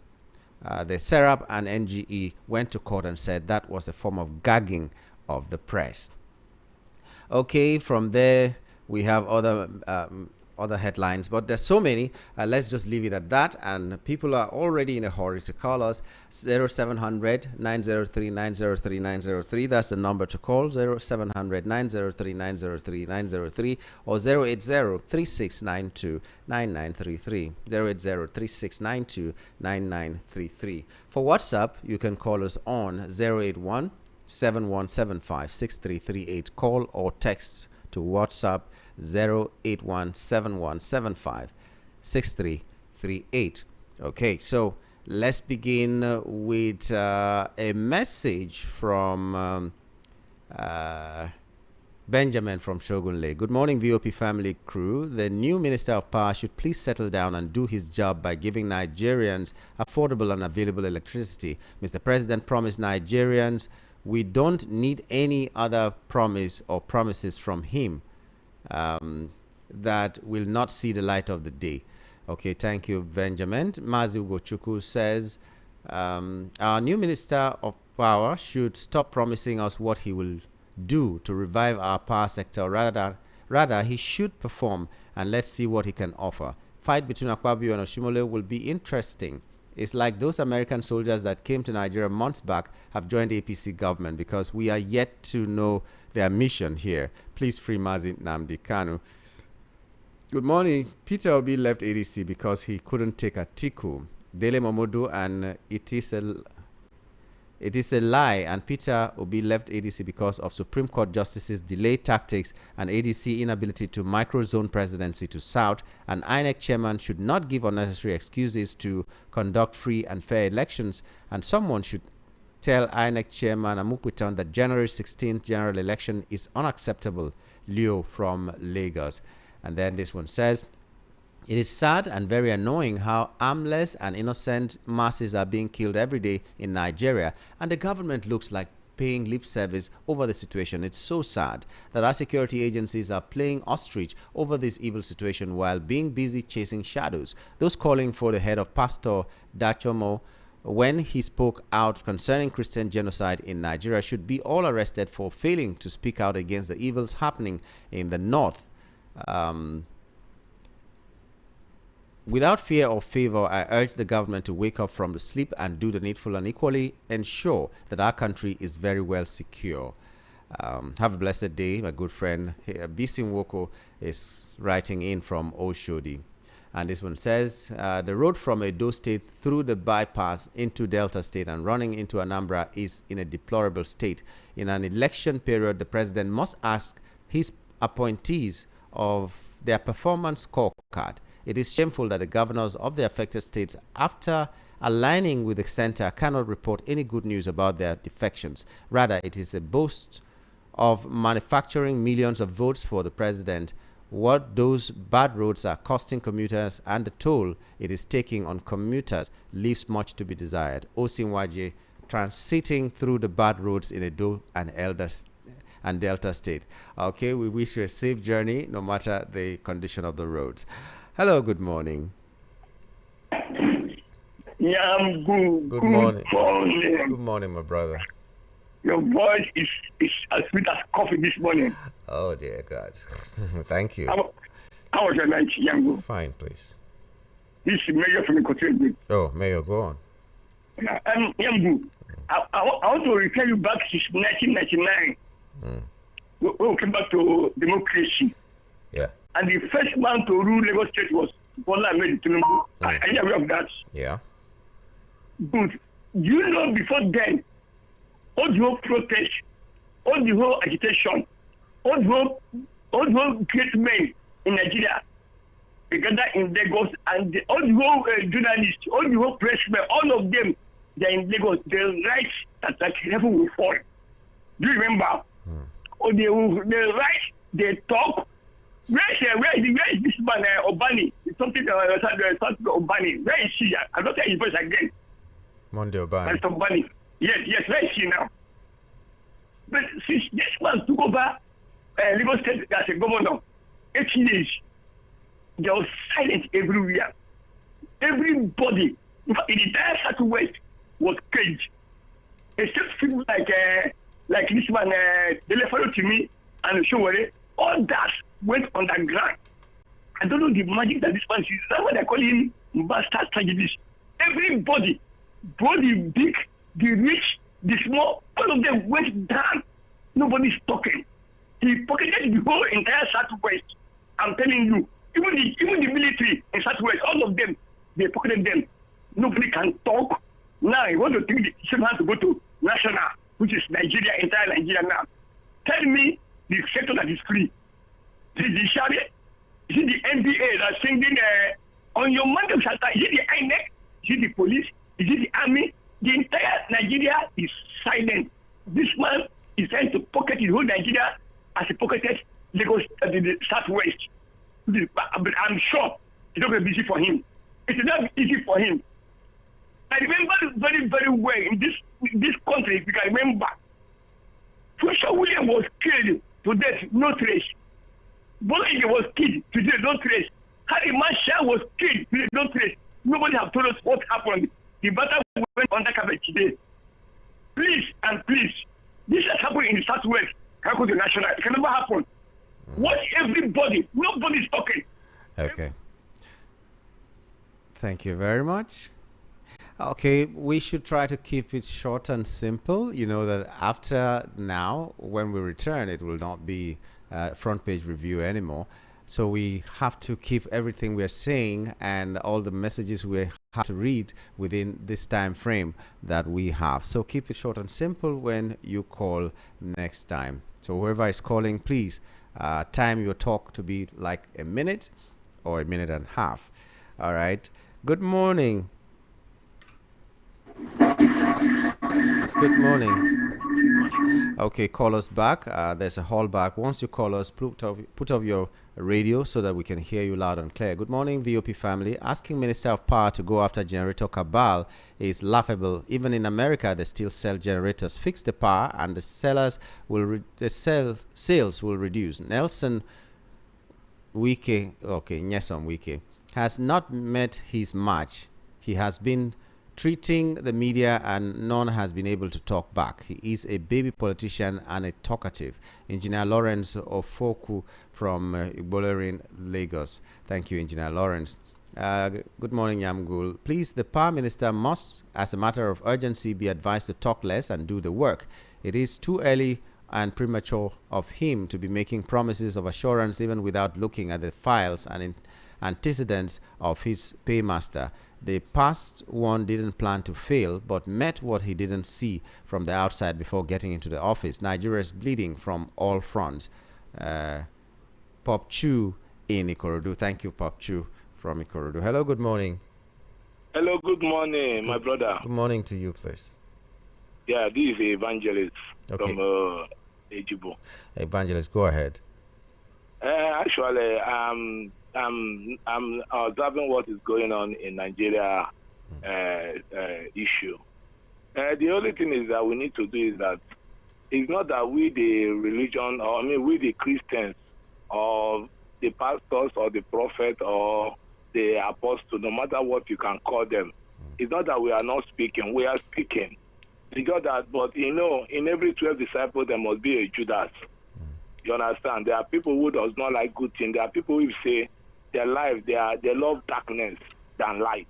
the Serap and NGE went to court and said that was a form of gagging of the press. Okay, from there we have other headlines, but there's so many. Let's just leave it at that, and people are already in a hurry to call us. 0700 903 903 903, that's the number to call. 0700 903 903 903, or 080 3692 9933, 080 3692 9933. For WhatsApp, you can call us on 081 7175 6338. Call or text to WhatsApp 08171756338. Okay, so let's begin with a message from Benjamin from Shogunle. Good morning, VOP family crew. The new Minister of Power should please settle down and do his job by giving Nigerians affordable and available electricity. Mr. President promised Nigerians. We don't need any other promise or promises from him that will not see the light of the day. Okay, thank you, Benjamin. Mazi Ugochukwu says, our new Minister of Power should stop promising us what he will do to revive our power sector. Rather, he should perform, and let's see what he can offer. Fight between Akpabio and Oshimole will be interesting. It's like those American soldiers that came to Nigeria months back have joined the APC government, because we are yet to know their mission here. Please free Mazi Nnamdi Kanu. Good morning. Peter Obi left ADC because he couldn't take Atiku. Dele Momodu, and it is a lie, and Peter Obi left ADC because of Supreme Court justices' delay tactics and ADC inability to microzone presidency to South, and INEC chairman should not give unnecessary excuses to conduct free and fair elections, and someone should tell INEC chairman Amukwiton that January 16th general election is unacceptable. Leo from Lagos. And then this one says, it is sad and very annoying how armless and innocent masses are being killed every day in Nigeria, and the government looks like paying lip service over the situation. It's so sad that our security agencies are playing ostrich over this evil situation while being busy chasing shadows. Those calling for the head of Pastor Dachomo when he spoke out concerning Christian genocide in Nigeria should be all arrested for failing to speak out against the evils happening in the north. Without fear or favor, I urge the government to wake up from the sleep and do the needful and equally ensure that our country is very well secure. Have a blessed day, my good friend. Bisim Woko is writing in from Oshodi. And this one says, the road from Edo State through the bypass into Delta State and running into Anambra is in a deplorable state. In an election period, the president must ask his appointees of their performance scorecard. It is shameful that the governors of the affected states, after aligning with the center, cannot report any good news about their defections. Rather, it is a boast of manufacturing millions of votes for the president. What those bad roads are costing commuters and the toll it is taking on commuters leaves much to be desired. Osinwaje transiting through the bad roads in Edo and Delta State. Okay, we wish you a safe journey no matter the condition of the roads. Hello, good morning. Yeah, I'm good. Good morning. Good morning, my brother. Your voice is as sweet as coffee this morning. Oh, dear God. Thank you. How was your night, Yango? Fine, please. This is Mayor from the Kotel. Oh, Mayor, go on. Yango, I want to refer you back to 1999. When we came back to democracy. Yeah. And the first man to rule Lagos State was Bola Ahmed Tinubu. Are you aware of that? Yeah. Good. Do you know before then, all the whole protest, all the whole agitation, all the whole great men in Nigeria, they gather in Lagos, and all the whole journalists, all the whole pressmen, all of them, they're in Lagos. They write that heaven will fall. Do you remember? Or they write, they talk. Where is this man, Obani? It's something Obani. Where is she? I'm not saying his voice again. Monday Obani. That's Obani. Yes, where is she now? But since this man took over Lagos State as a governor, 8 years, there was silence everywhere. Everybody, in fact, in the entire Southwest was caged. Except people like this man, Delefaro to me, and Showore, all that went underground. I don't know the magic that this man sees. That's why they call him bastard tragedies. Everybody, both the big, the rich, the small, all of them went down. Nobody's talking. He pocketed the whole entire Southwest. I'm telling you, even the military in Southwest, all of them, they pocketed them. Nobody can talk. Now you want to think the same has to go to national, which is Nigeria, entire Nigeria now. Tell me the sector that is free. Is it the Sharia? Is it the NBA that's sending on your mandate? Is it the INEC? Is it the police? Is it the army? The entire Nigeria is silent. This man is trying to pocket the whole Nigeria as he pocketed Lagos, the Southwest. But I'm sure it's not going to be easy for him. It's not easy for him. I remember very, very well in this country, if you can remember, Funshaw William was killed to death, no trace. Bolage was killed, today no trace. Harry Marshall was killed, today no trace. Nobody have told us what happened. The battle went under carpet today. Please and please, this has happened in the Southwest. Can go to national. It can never happen. Watch everybody. Nobody's talking. Okay. Thank you very much. Okay, we should try to keep it short and simple. You know that after now, when we return, it will not be front page review anymore. So we have to keep everything we're saying and all the messages we have to read within this time frame that we have. So keep it short and simple when you call next time. So whoever is calling, please time your talk to be like a minute or a minute and a half. All right. Good morning. Good morning. Okay, call us back. There's a call back. Once you call us, put off your radio so that we can hear you loud and clear. Good morning, VOP family. Asking Minister of Power to go after generator cabal is laughable. Even in America, they still sell generators. Fix the power, and the sales will reduce. Nelson Wike, okay, Nyesom Wike, has not met his match. He has been treating the media and none has been able to talk back. He is a baby politician and a talkative. Engineer Lawrence Ofoku from Igbolerin, Lagos. Thank you, Engineer Lawrence. Good morning, Yamgul. Please, the Power Minister must, as a matter of urgency, be advised to talk less and do the work. It is too early and premature of him to be making promises of assurance even without looking at the files and antecedents of his paymaster. The past one didn't plan to fail, but met what he didn't see from the outside before getting into the office. Nigeria is bleeding from all fronts. Pop Chu in Ikorodu. Thank you, Pop Chu from Ikorodu. Hello, good morning. Hello, good morning, my brother. Good morning to you, please. Yeah, this is Evangelist Okay. from Ejibo. Evangelist, go ahead. Actually, I'm observing what is going on in Nigeria issue. The only thing is that we need to do is that it's not that we the religion, or I mean we the Christians, or the pastors, or the prophet, or the apostle, no matter what you can call them. It's not that we are not speaking, we are speaking. It's just that, but you know, in every 12 disciples, there must be a Judas. You understand? There are people who does not like good things. There are people who say their life, they love darkness than light.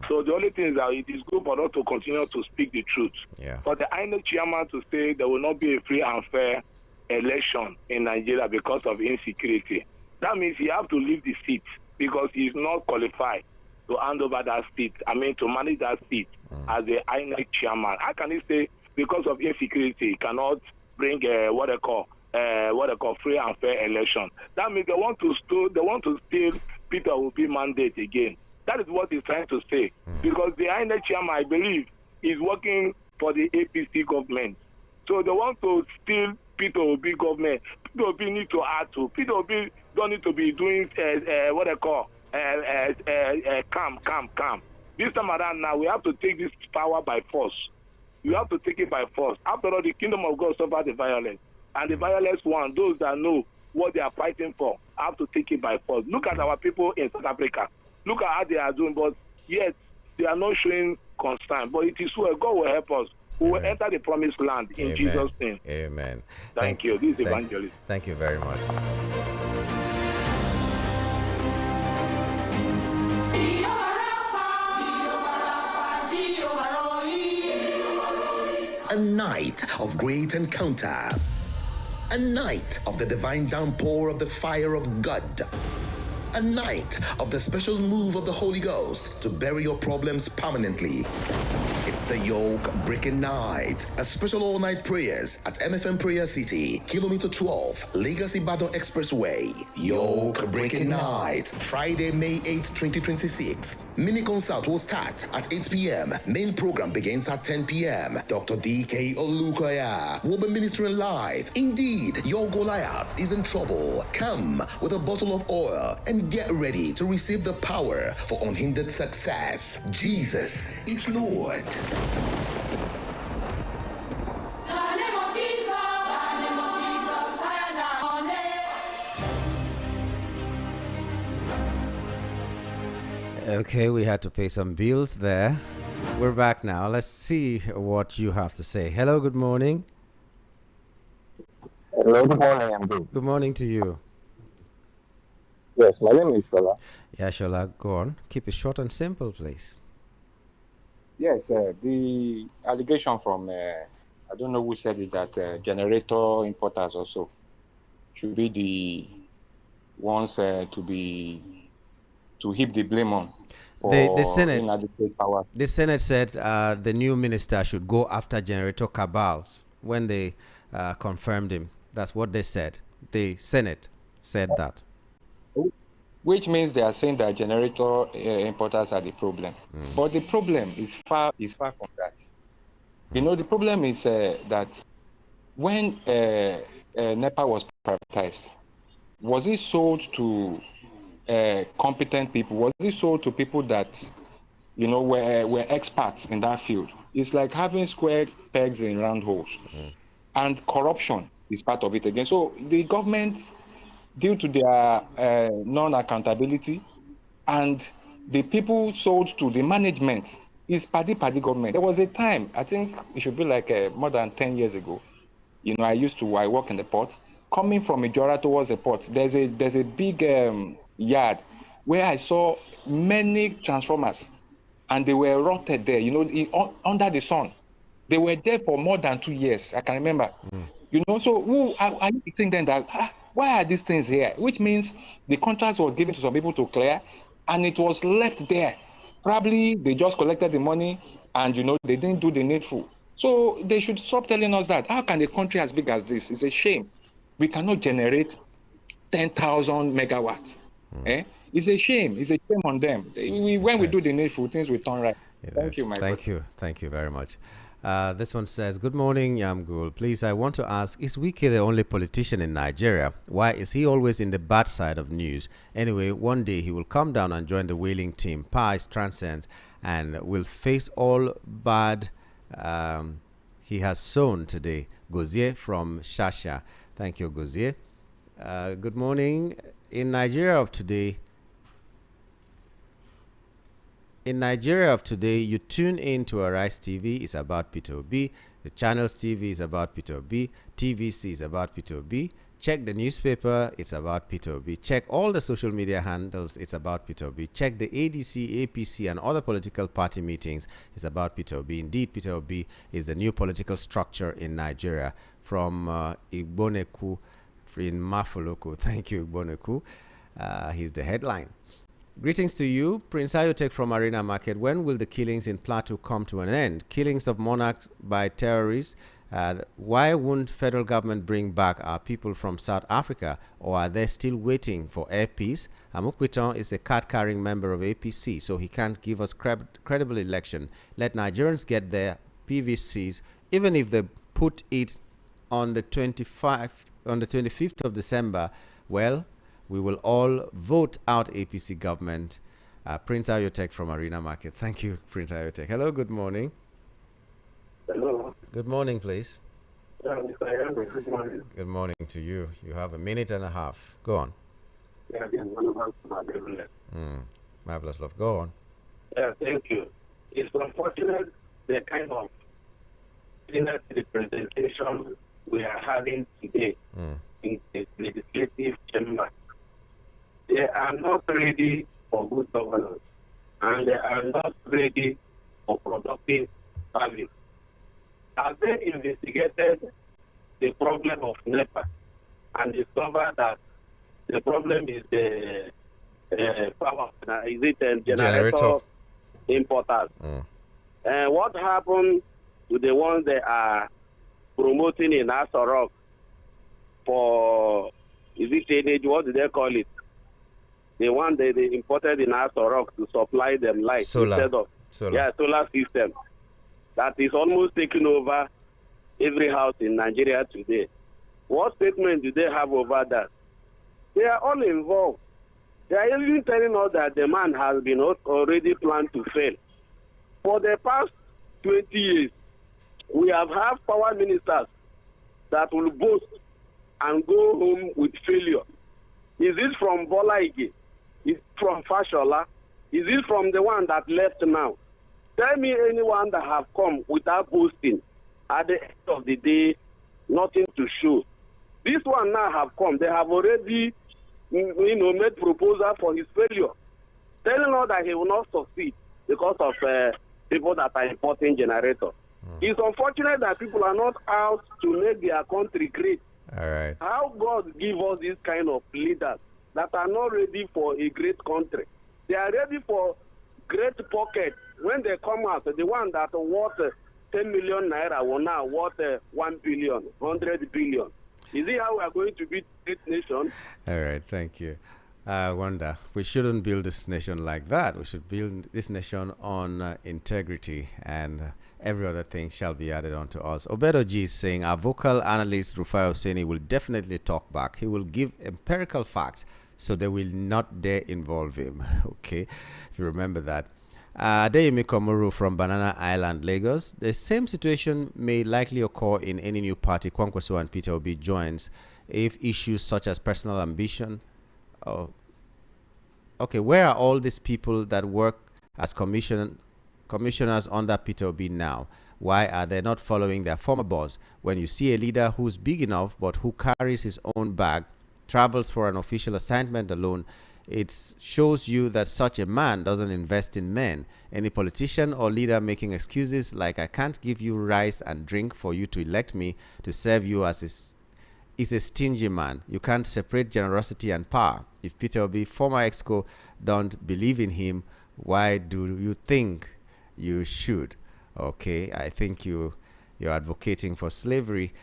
So the only thing is that it is good for us to continue to speak the truth. Yeah. For the INEC chairman to say there will not be a free and fair election in Nigeria because of insecurity, that means he have to leave the seat because he is not qualified to hand over that seat. I mean, to manage that seat as the INEC chairman. How can he say because of insecurity he cannot bring what they call free and fair election? That means they want to steal Peter Obi mandate again. That is what he's trying to say. Because the INEC chairman, I believe, is working for the APC government. So they want to steal Peter Obi government. Peter Obi need to add to. Peter Obi don't need to be doing calm. This time around now, we have to take this power by force. We have to take it by force. After all, the kingdom of God suffered the violence. And the violence one, those that know what they are fighting for, have to take it by force. Look at our people in South Africa. Look at how they are doing, but yet they are not showing concern. But it is where God will help us. We will enter the promised land in Jesus' name. Amen. Thank you. This is Evangelist. Thank you very much. A night of great encounter. A night of the divine downpour of the fire of God. A night of the special move of the Holy Ghost to bury your problems permanently. It's the Yoke Breaking Night, a special all-night prayers at MFM Prayer City, Kilometer 12, Lagos Ibadan Expressway. Yoke Breaking Night, Friday, May 8, 2026. Mini concert will start at 8 p.m. Main program begins at 10 p.m. Dr. D.K. Olukoya will be ministering live. Indeed, your Goliath is in trouble. Come with a bottle of oil and get ready to receive the power for unhindered success. Jesus is Lord. Okay, we had to pay some bills there. We're back now. Let's see what you have to say. Hello, good morning. Hello, good morning. I'm good. Good morning to you. Yes, my name is Shola. Yeah, Shola, go on. Keep it short and simple, please. Yes, the allegation from, I don't know who said it, that generator importers also should be the ones to heap the blame on for The Senate, inadequate power. the Senate said the new minister should go after generator cabals when they confirmed him. That's what they said. The Senate said that. Which means they are saying that generator importers are the problem. But the problem is far from that. You know, the problem is that when NEPA was privatized, was it sold to competent people? Was it sold to people that, you know, were experts in that field? It's like having square pegs in round holes. And corruption is part of it again. So the government, due to their non-accountability, and the people sold to the management is party government. There was a time, I think it should be like more than 10 years ago. You know, I work in the port. Coming from Ijora towards the port, there's a big yard where I saw many transformers, and they were rotted there, under the sun. They were there for more than 2 years. I can remember. So who are you thinking then that why are these things here? Which means the contract was given to some people to clear, and it was left there. Probably they just collected the money, and they didn't do the needful. So they should stop telling us that. How can a country as big as this? It's a shame. We cannot generate 10,000 megawatts. It's a shame. It's a shame on them. When we do the needful, things will turn right. Thank you, my brother. Thank you very much. This one says, good morning, Yamgul. Please, I want to ask, is Wike the only politician in Nigeria? Why is he always in the bad side of news? Anyway, one day he will come down and join the whaling team. Power is transcend and will face all bad he has sown today. Gozier from Shasha. Thank you, Gozier. Good morning. In Nigeria of today, you tune in to Arise TV, it's about Peter Obi. The Channels TV is about Peter Obi. TVC is about Peter Obi. Check the newspaper, it's about Peter Obi. Check all the social media handles, it's about Peter Obi. Check the ADC, APC, and other political party meetings, it's about Peter Obi. Indeed, Peter Obi is the new political structure in Nigeria. From Igboneku in Mafoloku. Thank you, Igboneku. He's the headline. Greetings to you, Prince Ayotek from Arena Market. When will the killings in Plateau come to an end? Killings of monarchs by terrorists. Why won't federal government bring back our people from South Africa, or are they still waiting for air peace? Amukwiton is a card-carrying member of APC, so he can't give us credible election. Let Nigerians get their PVCs, even if they put it on the 25th of December. Well, we will all vote out APC government. Prince Ayotek from Arena Market. Thank you, Prince Ayotek. Hello, good morning. Hello. Good morning, please. Good morning. Good morning to you. You have a minute and a half. Go on. Marvelous love. Go on. Thank you. It's unfortunate the kind of representation we are having today in the legislative chamber. They are not ready for good governance, and they are not ready for productive service. Have they investigated the problem of NEPA and discovered that the problem is the power, is it generator importers? What happened to the ones they are promoting in Asorok for, is it energy, what do they call it? The one they imported in Asorok to supply them light instead of solar system. That is almost taking over every house in Nigeria today. What statement do they have over that? They are all involved. They are even telling us that the man has been already planned to fail. For the past 20 years, we have had power ministers that will boast and go home with failure. Is it from Bola Ige? Is it from Fashola? Is it from the one that left now? Tell me anyone that have come without boasting. At the end of the day, nothing to show. This one now have come. They have already, made proposal for his failure, telling us that he will not succeed because of people that are importing generators. It's unfortunate that people are not out to make their country great. All right. How God give us this kind of leaders that are not ready for a great country? They are ready for great pocket. When they come out, the one that worth 10 million naira will now worth 1 billion, 100 billion. Is it how we are going to beat this nation? All right, thank you. I wonder, we shouldn't build this nation like that. We should build this nation on integrity, and every other thing shall be added on to us. Obedoji is saying, our vocal analyst Rufai Oseni will definitely talk back. He will give empirical facts, so they will not dare involve him. Okay, if you remember that. Adeyemi Komuru from Banana Island, Lagos. The same situation may likely occur in any new party Kwankwaso and Peter Obi joins if issues such as personal ambition. Okay, where are all these people that work as commissioners under Peter Obi now? Why are they not following their former boss? When you see a leader who's big enough but who carries his own bag, travels for an official assignment alone, It shows you that such a man doesn't invest in men. Any politician or leader making excuses like I can't give you rice and drink for you to elect me to serve you as is a stingy man. You can't separate generosity and power. If Peter Obi, former EXCO, don't believe in him, why do you think you should? Okay, I think you're advocating for slavery.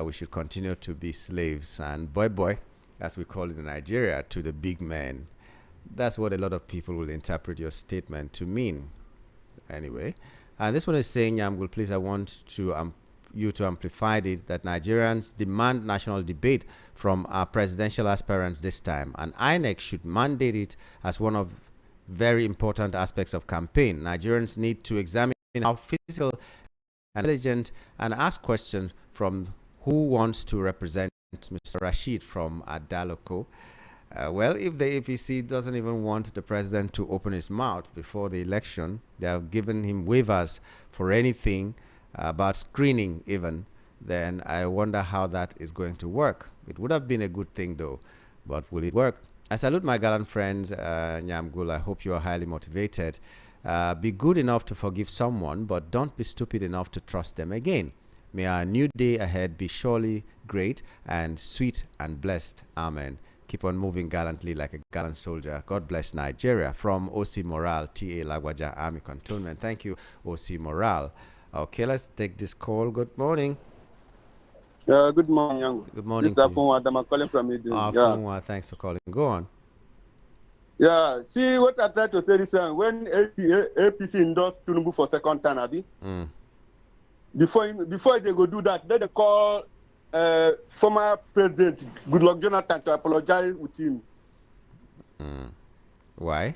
We should continue to be slaves and boy, as we call it in Nigeria, to the big men. That's what a lot of people will interpret your statement to mean. Anyway, and this one is saying, Yamgul, please, I want to you to amplify this, that Nigerians demand national debate from our presidential aspirants this time, and INEC should mandate it as one of very important aspects of campaign. Nigerians need to examine how physical and intelligent and ask questions from who wants to represent Mr. Rashid from Adaloko. Well, if the APC doesn't even want the president to open his mouth before the election, they have given him waivers for anything about screening even, then I wonder how that is going to work. It would have been a good thing though, but will it work? I salute my gallant friend Nyamgul. I hope you are highly motivated. Be good enough to forgive someone, but don't be stupid enough to trust them again. May our new day ahead be surely great and sweet and blessed. Amen. Keep on moving gallantly like a gallant soldier. God bless Nigeria. From OC Morale, TA Lagwaja Army Cantonment. Thank you, OC Morale. Okay, let's take this call. Good morning. Good morning, young. Good morning. This is I'm calling from Afunwa, thanks for calling. Go on. Yeah, see what I tried to say this when APC endorsed Tinubu for second time, Abi. Before they go do that, then they call former president Goodluck Jonathan to apologize with him. Why?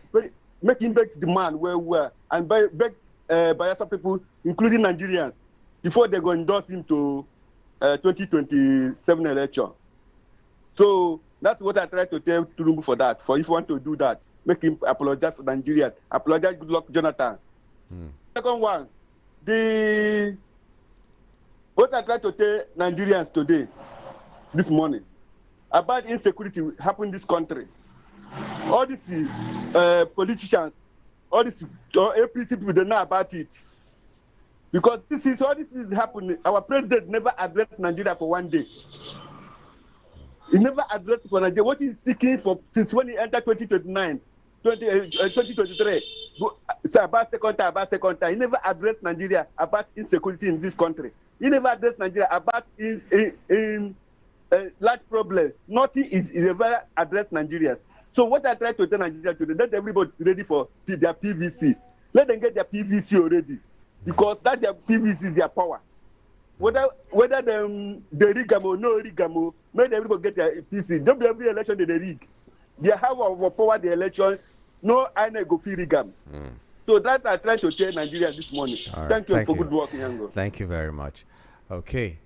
Make him beg the man where and beg Bayelsa people, including Nigerians, before they go endorse him to 2027 election. So that's what I try to tell Tinubu for that. For if you want to do that, make him apologize for Nigeria. Apologize, Goodluck Jonathan. Second one, what I try to tell Nigerians today, this morning, about insecurity happening in this country. All these politicians, all these APC people, they know about it. Because all this is happening. Our president never addressed Nigeria for one day. He never addressed for Nigeria. What he's seeking for since when he entered 2023. It's about second time. He never addressed Nigeria about insecurity in this country. He never addressed Nigeria about in large problem. Nothing is never addressed Nigeria. So what I try to tell Nigeria today, let everybody ready for their PVC. Let them get their PVC already. Because that their PVC is their power. Whether they rig or no rig, make everybody get their PVC. Don't be every election they rig. They have power the election. No INEC go free rig. So that I try to tell Nigeria this morning. Right. Thank you for good work, Yango. Thank you very much. Okay.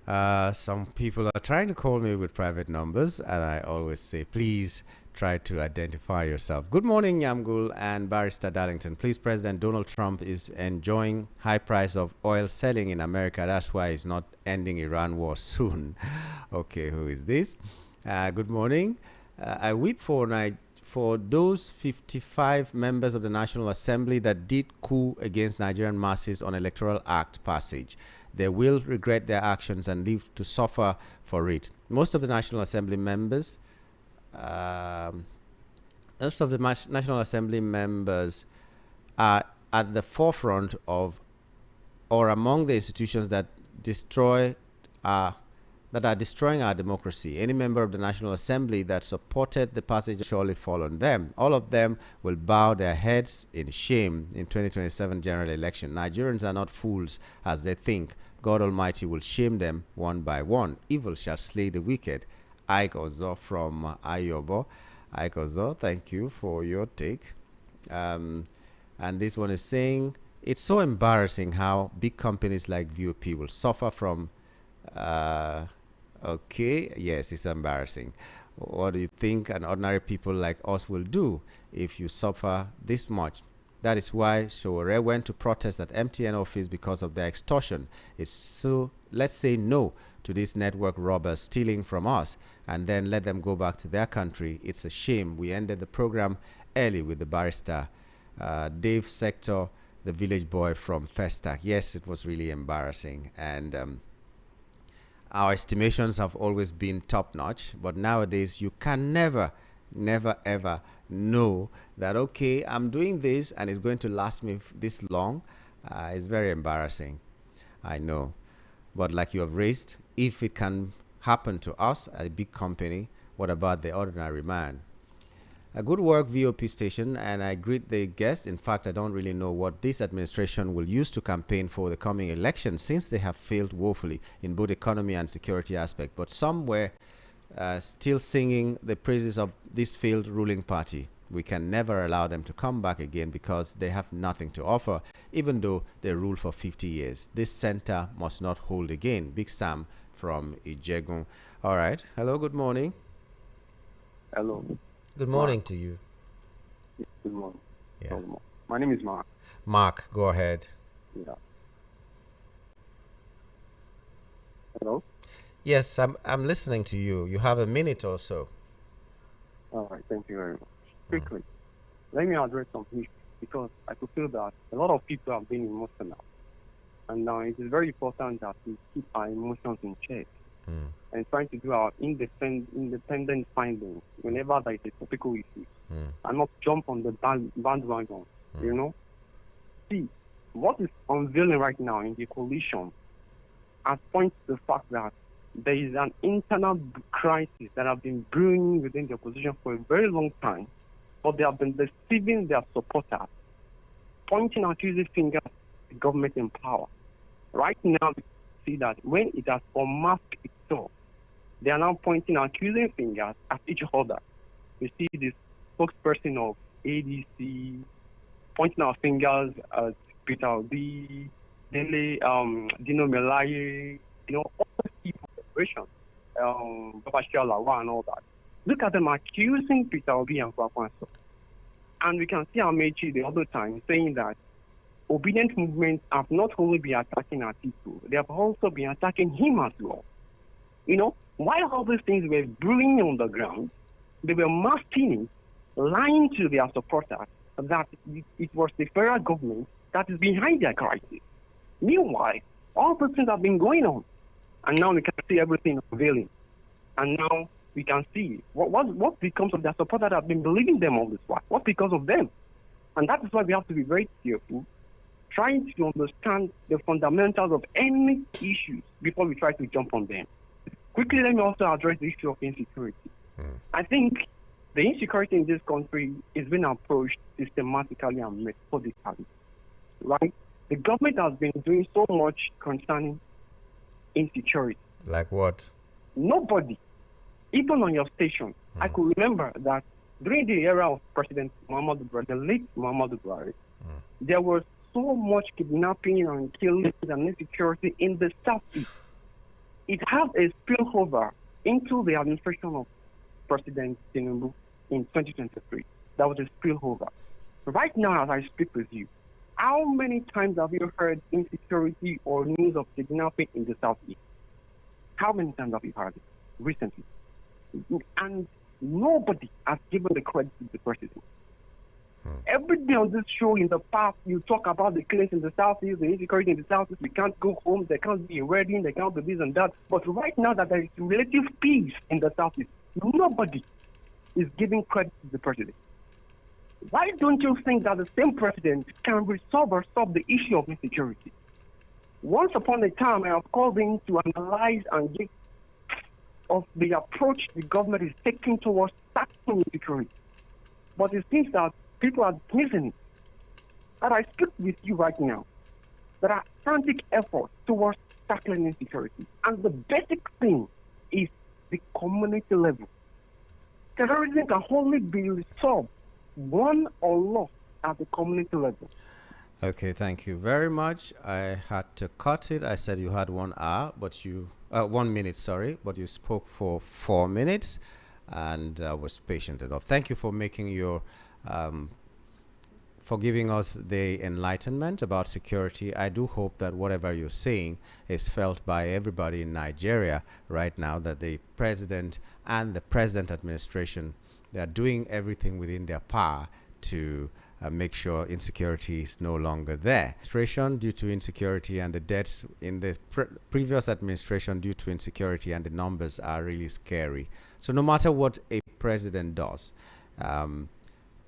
Some people are trying to call me with private numbers, and I always say, please try to identify yourself. Good morning, Yamgul and Barrister Darlington. Please, President Donald Trump is enjoying high price of oil selling in America. That's why he's not ending Iran war soon. Okay, who is this? Good morning. I weep for those 55 members of the National Assembly that did coup against Nigerian masses on Electoral Act passage. They will regret their actions and live to suffer for it. Most of the National Assembly members are at the forefront of or among the institutions that are destroying our democracy. Any member of the National Assembly that supported the passage surely fall on them. All of them will bow their heads in shame in 2027 general election. Nigerians are not fools as they think. God Almighty will shame them one by one. Evil shall slay the wicked. Ike Ozo from Ayobo. Ike Ozo, thank you for your take. And this one is saying, it's so embarrassing how big companies like VOP will suffer from... okay, yes, it's embarrassing. What do you think an ordinary people like us will do if you suffer this much? That is why Sowore went to protest at MTN office because of their extortion. It's so let's say no to these network robbers stealing from us and then let them go back to their country. It's a shame. We ended the program early with the barrister Dave Sector, the village boy from Festac. Yes, it was really embarrassing, and our estimations have always been top notch, but nowadays you can never ever know that, okay, I'm doing this and it's going to last me this long. It's very embarrassing, I know, but like you have raised, if it can happen to us, a big company, what about the ordinary man? A good work, VOP station, and I greet the guests. In fact, I don't really know what this administration will use to campaign for the coming election, since they have failed woefully in both economy and security aspect. But some were still singing the praises of this failed ruling party. We can never allow them to come back again because they have nothing to offer, even though they ruled for 50 years. This center must not hold again. Big Sam from Ijegun. All right. Hello, good morning. Hello. Good morning to you. Good morning. Yeah. My name is Mark. Mark, go ahead. Yeah. Hello? Yes, I'm listening to you. You have a minute or so. All right, thank you very much. Quickly, let me address some issues, because I could feel that a lot of people have been emotional. And now it is very important that we keep our emotions in check and trying to do our independent findings whenever there is a topical issue and not jump on the bandwagon, you know? See, what is unveiling right now in the coalition has pointed to the fact that there is an internal crisis that has been brewing within the opposition for a very long time, but they have been deceiving their supporters, pointing accusing fingers at the government in power. Right now, we see that when it has unmasked itself, they are now pointing accusing fingers at each other. We see this spokesperson of ADC pointing our fingers at Peter Obi, Dele, Dino Melaye, you know, all those people, Babashir Lawa and all that. Look at them accusing Peter Obi and Kwakwanso. And we can see Amechi the other time saying that obedient movements have not only been attacking Atiku, they have also been attacking him as well. You know, while all these things were brewing on the ground, they were masking it, lying to their supporters that it was the federal government that is behind their crisis. Meanwhile, all these things have been going on, and now we can see everything unveiling. And now we can see what becomes of their supporters that have been believing them all this while. What becomes of them? And that is why we have to be very careful, trying to understand the fundamentals of any issues before we try to jump on them. Quickly, let me also address the issue of insecurity. I think the insecurity in this country is being approached systematically and methodically, right? The government has been doing so much concerning insecurity. Like what? Nobody, even on your station, I could remember that during the era of President Muhammadu Buhari, the late Muhammadu Buhari, there was so much kidnapping and killing and insecurity in the southeast. It had a spillover into the administration of President Tinubu in 2023. That was a spillover. Right now, as I speak with you, how many times have you heard insecurity or news of kidnapping in the southeast? How many times have you heard it recently? And nobody has given the credit to the president. Every day on this show in the past, you talk about the killings in the southeast, the insecurity in the southeast. We can't go home. There can't be a wedding. There can't be this and that. But right now that there is relative peace in the southeast, nobody is giving credit to the president. Why don't you think that the same president can resolve or solve the issue of insecurity? Once upon a time, I have called in to analyze and give of the approach the government is taking towards tackling insecurity. But it seems that people are missing it. And I speak with you right now. There are frantic efforts towards tackling insecurity. And the basic thing is the community level. Terrorism can only be resolved, won or lost, at the community level. Okay, thank you very much. I had to cut it. I said you had 1 hour, but 1 minute, sorry, but you spoke for 4 minutes and was patient enough. Thank you for making your for giving us the enlightenment about security. I do hope that whatever you're saying is felt by everybody in Nigeria right now, that the president and the present administration, they are doing everything within their power to make sure insecurity is no longer there. Administration due to insecurity, and the deaths in the previous administration due to insecurity, and the numbers are really scary. So no matter what a president does,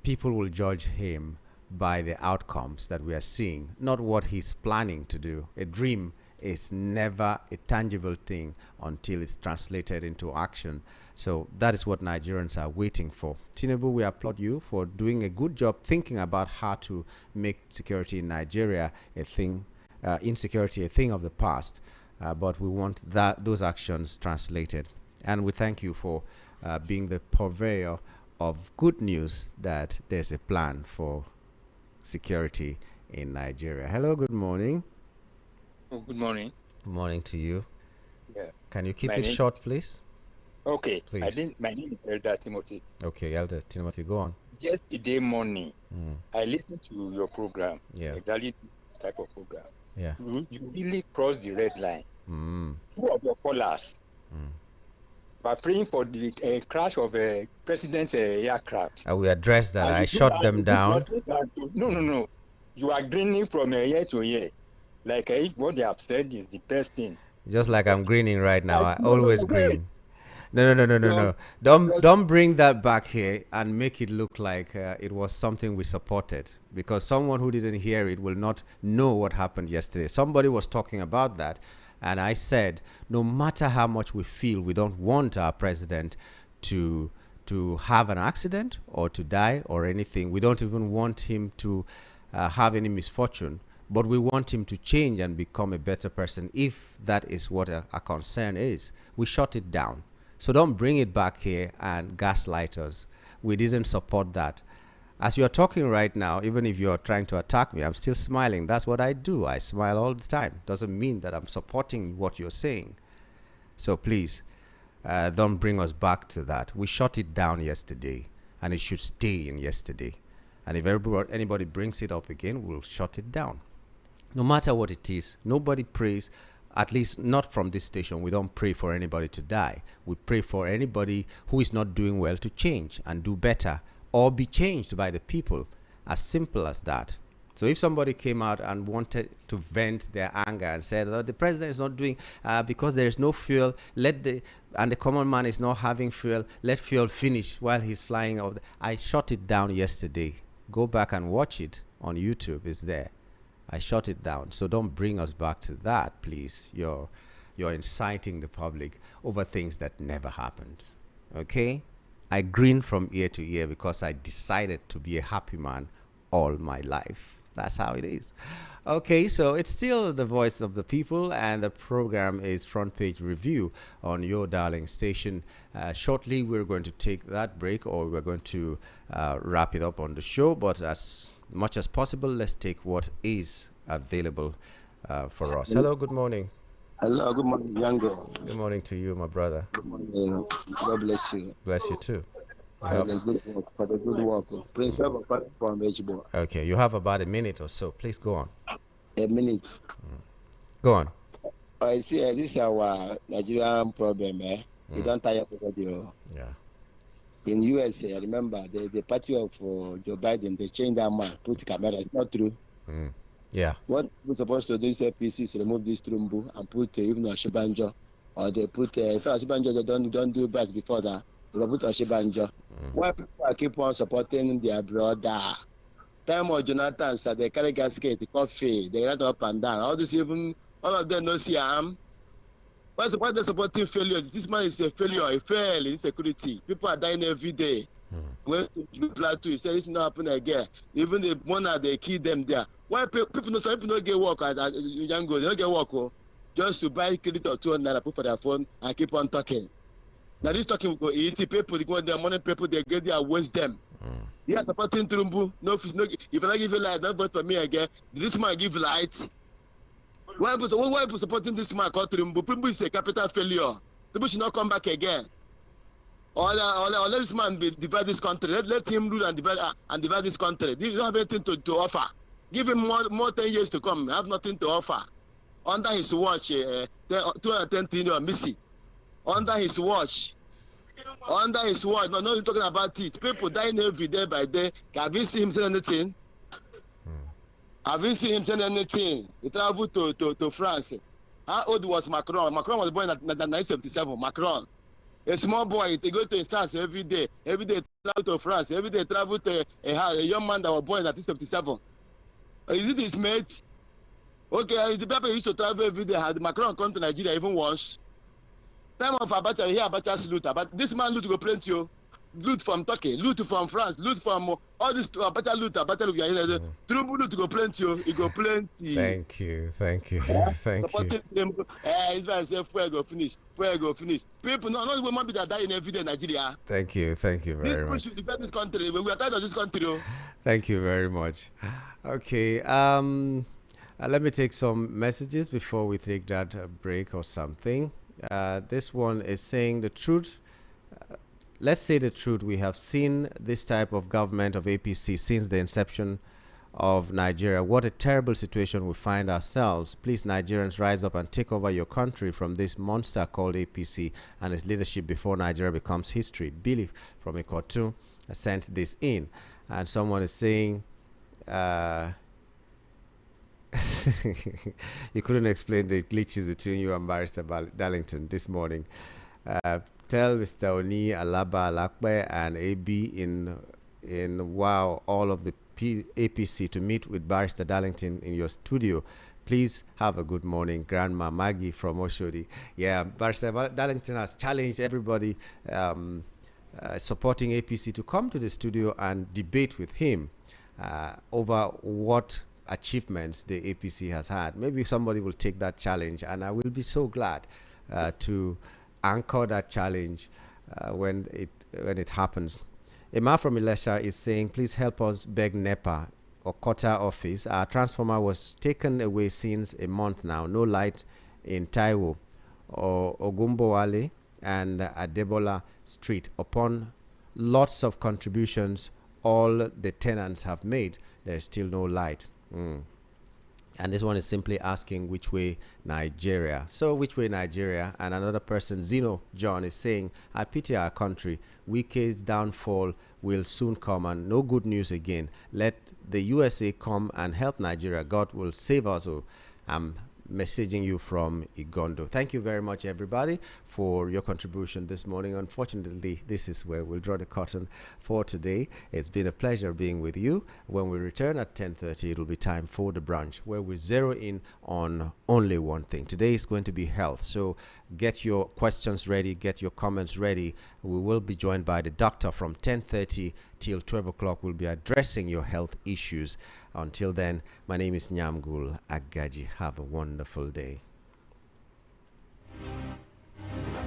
people will judge him by the outcomes that we are seeing, not what he's planning to do. A dream is never a tangible thing until it's translated into action. So that is what Nigerians are waiting for. Tinubu, we applaud you for doing a good job thinking about how to make security in Nigeria a thing, insecurity a thing of the past. But we want those actions translated. And we thank you for being the purveyor of good news that there's a plan for security in Nigeria. Hello, good morning. Oh, good morning. Good morning to you. Yeah. Can you keep it short, please? Okay. Please. My name is Elder Timothy. Okay, Elder Timothy, go on. Yesterday morning, I listened to your program. Yeah. Exactly this type of program. Yeah. You really crossed the red line. Two of your callers were praying for the crash of a president's aircraft. We addressed that. I shut them down. No. You are grinning from year to year. Like if what they have said is the best thing. Just like I'm grinning right now. I always grin. No. Don't bring that back here and make it look like it was something we supported, because someone who didn't hear it will not know what happened yesterday. Somebody was talking about that, and I said, no matter how much we feel we don't want our president to have an accident or to die or anything, we don't even want him to have any misfortune, but we want him to change and become a better person. If that is what our concern is, we shut it down. So don't bring it back here and gaslight us. We didn't support that. As you're talking right now, even if you're trying to attack me, I'm still smiling. That's what I do. I smile all the time. Doesn't mean that I'm supporting what you're saying. So please, don't bring us back to that. We shut it down yesterday, and it should stay in yesterday. And if anybody brings it up again, we'll shut it down. No matter what it is, nobody prays. At least not from this station. We don't pray for anybody to die. We pray for anybody who is not doing well to change and do better, or be changed by the people. As simple as that. So if somebody came out and wanted to vent their anger and said, oh, the president is not doing, because there is no fuel, and the common man is not having fuel, let fuel finish while he's flying over. I shut it down yesterday. Go back and watch it on YouTube. It's there. I shut it down. So don't bring us back to that, please. You're inciting the public over things that never happened. Okay? I grin from ear to ear because I decided to be a happy man all my life. That's how it is. Okay, so it's still the voice of the people, and the program is Front Page Review on your darling station. Shortly, we're going to take that break, or we're going to wrap it up on the show. But as much as possible, let's take what is available for us. Hello, good morning. Hello, good morning, Yango. Good morning to you, my brother. Good morning. God bless you. Bless you too. For the good work. Prince from HBO. Okay, you have about a minute or so. Please go on. A minute. Go on. I see this is our Nigerian problem. They don't tire everybody. Yeah. In USA, I remember the party of Joe Biden, they changed that man, put cameras. It's not true. Yeah. What we're supposed to do is APC is remove this Trumbu and put even Oshibanjo, or they put if Oshibanjo they don't do best before that. They put Oshibanjo. Why people keep on supporting their brother? Time of Jonathan said they carry gasket, coffee, they run up and down. All this even all of them don't see him. Why they supporting failure? This man is a failure. He failed in security. People are dying every day. When Plateau, he said it's not happening again. Even the one that they kill them there. Why people don't get work at Yango? They don't get work just to buy credit or 200 naira, put for their phone and keep on talking. Now this talking will go eat people, they go their money people, they get there waste them. Yeah, supporting Trumbu. No, if I give you light, don't vote for me again. This man give light. Why people supporting this man called Trumbu? Trumbu is a capital failure. People should not come back again. Or let this man divide this country. Let him rule and divide this country. He doesn't have anything to offer. Give him more 10 years to come. Have nothing to offer. Under his watch, 210 trillion missing. Under his watch. Under his watch. No, you're talking about it. People dying every day by day. Have you seen him say anything? Have you seen him say anything? He traveled to France. How old was Macron? Macron was born in 1977. Macron. A small boy, they go to instance every day. Every day travel to France. Every day travel to a young man that was born in 1977. Is it his mate? Okay, the people used to travel every day. Had Macron come to Nigeria even once? Time of Abacha, here Abacha's loot. But this man loot go print you. Loot from Turkey, loot from France, loot from all this Abacha loot. Abacha loot. Trump loot go print you. He go plenty. Thank you. Thank you. Supporting them. Israel say fuel go finish. Fuel go finish. People, not women be that dying every day in Nigeria. Thank you. Thank you very much. People should defend this country. We are tired of this country. Thank you very much. Okay. Let me take some messages before we take that break or something. This one is saying the truth. Let's say the truth. We have seen this type of government of APC since the inception of Nigeria. What a terrible situation we find ourselves. Please, Nigerians, rise up and take over your country from this monster called APC and its leadership before Nigeria becomes history. Billy from Ikotu sent this in. And someone is saying, you couldn't explain the glitches between you and Barrister Darlington this morning. Tell Mr. Oni, Alaba, Alakbe, and AB in wow, all of the APC to meet with Barrister Darlington in your studio. Please have a good morning, Grandma Maggie from Oshodi. Yeah, Barrister Darlington has challenged everybody supporting APC to come to the studio and debate with him over what achievements the APC has had. Maybe somebody will take that challenge, and I will be so glad to anchor that challenge when it happens. Emma from Ilesha is saying, please help us beg NEPA or Kota office. Our transformer was taken away since a month now. No light in Taiwo or Ogumbowale and Adebola Street. Upon lots of contributions all the tenants have made, there's still no light. And this one is simply asking which way Nigeria. So which way Nigeria? And another person, Zeno John, is saying, I pity our country. Wike's downfall will soon come and no good news again. Let the USA come and help Nigeria. God will save us. Oh, I'm messaging you from Igondo. Thank you very much, everybody, for your contribution this morning. Unfortunately, this is where we'll draw the curtain for today. It's been a pleasure being with you. When we return at 10:30, it'll be time for the brunch, where we zero in on only one thing. Today is going to be health. So get your questions ready, get your comments ready. We will be joined by the doctor from 10:30 till 12 o'clock. We'll be addressing your health issues. Until then, my name is Nyamgul Agaji. Have a wonderful day.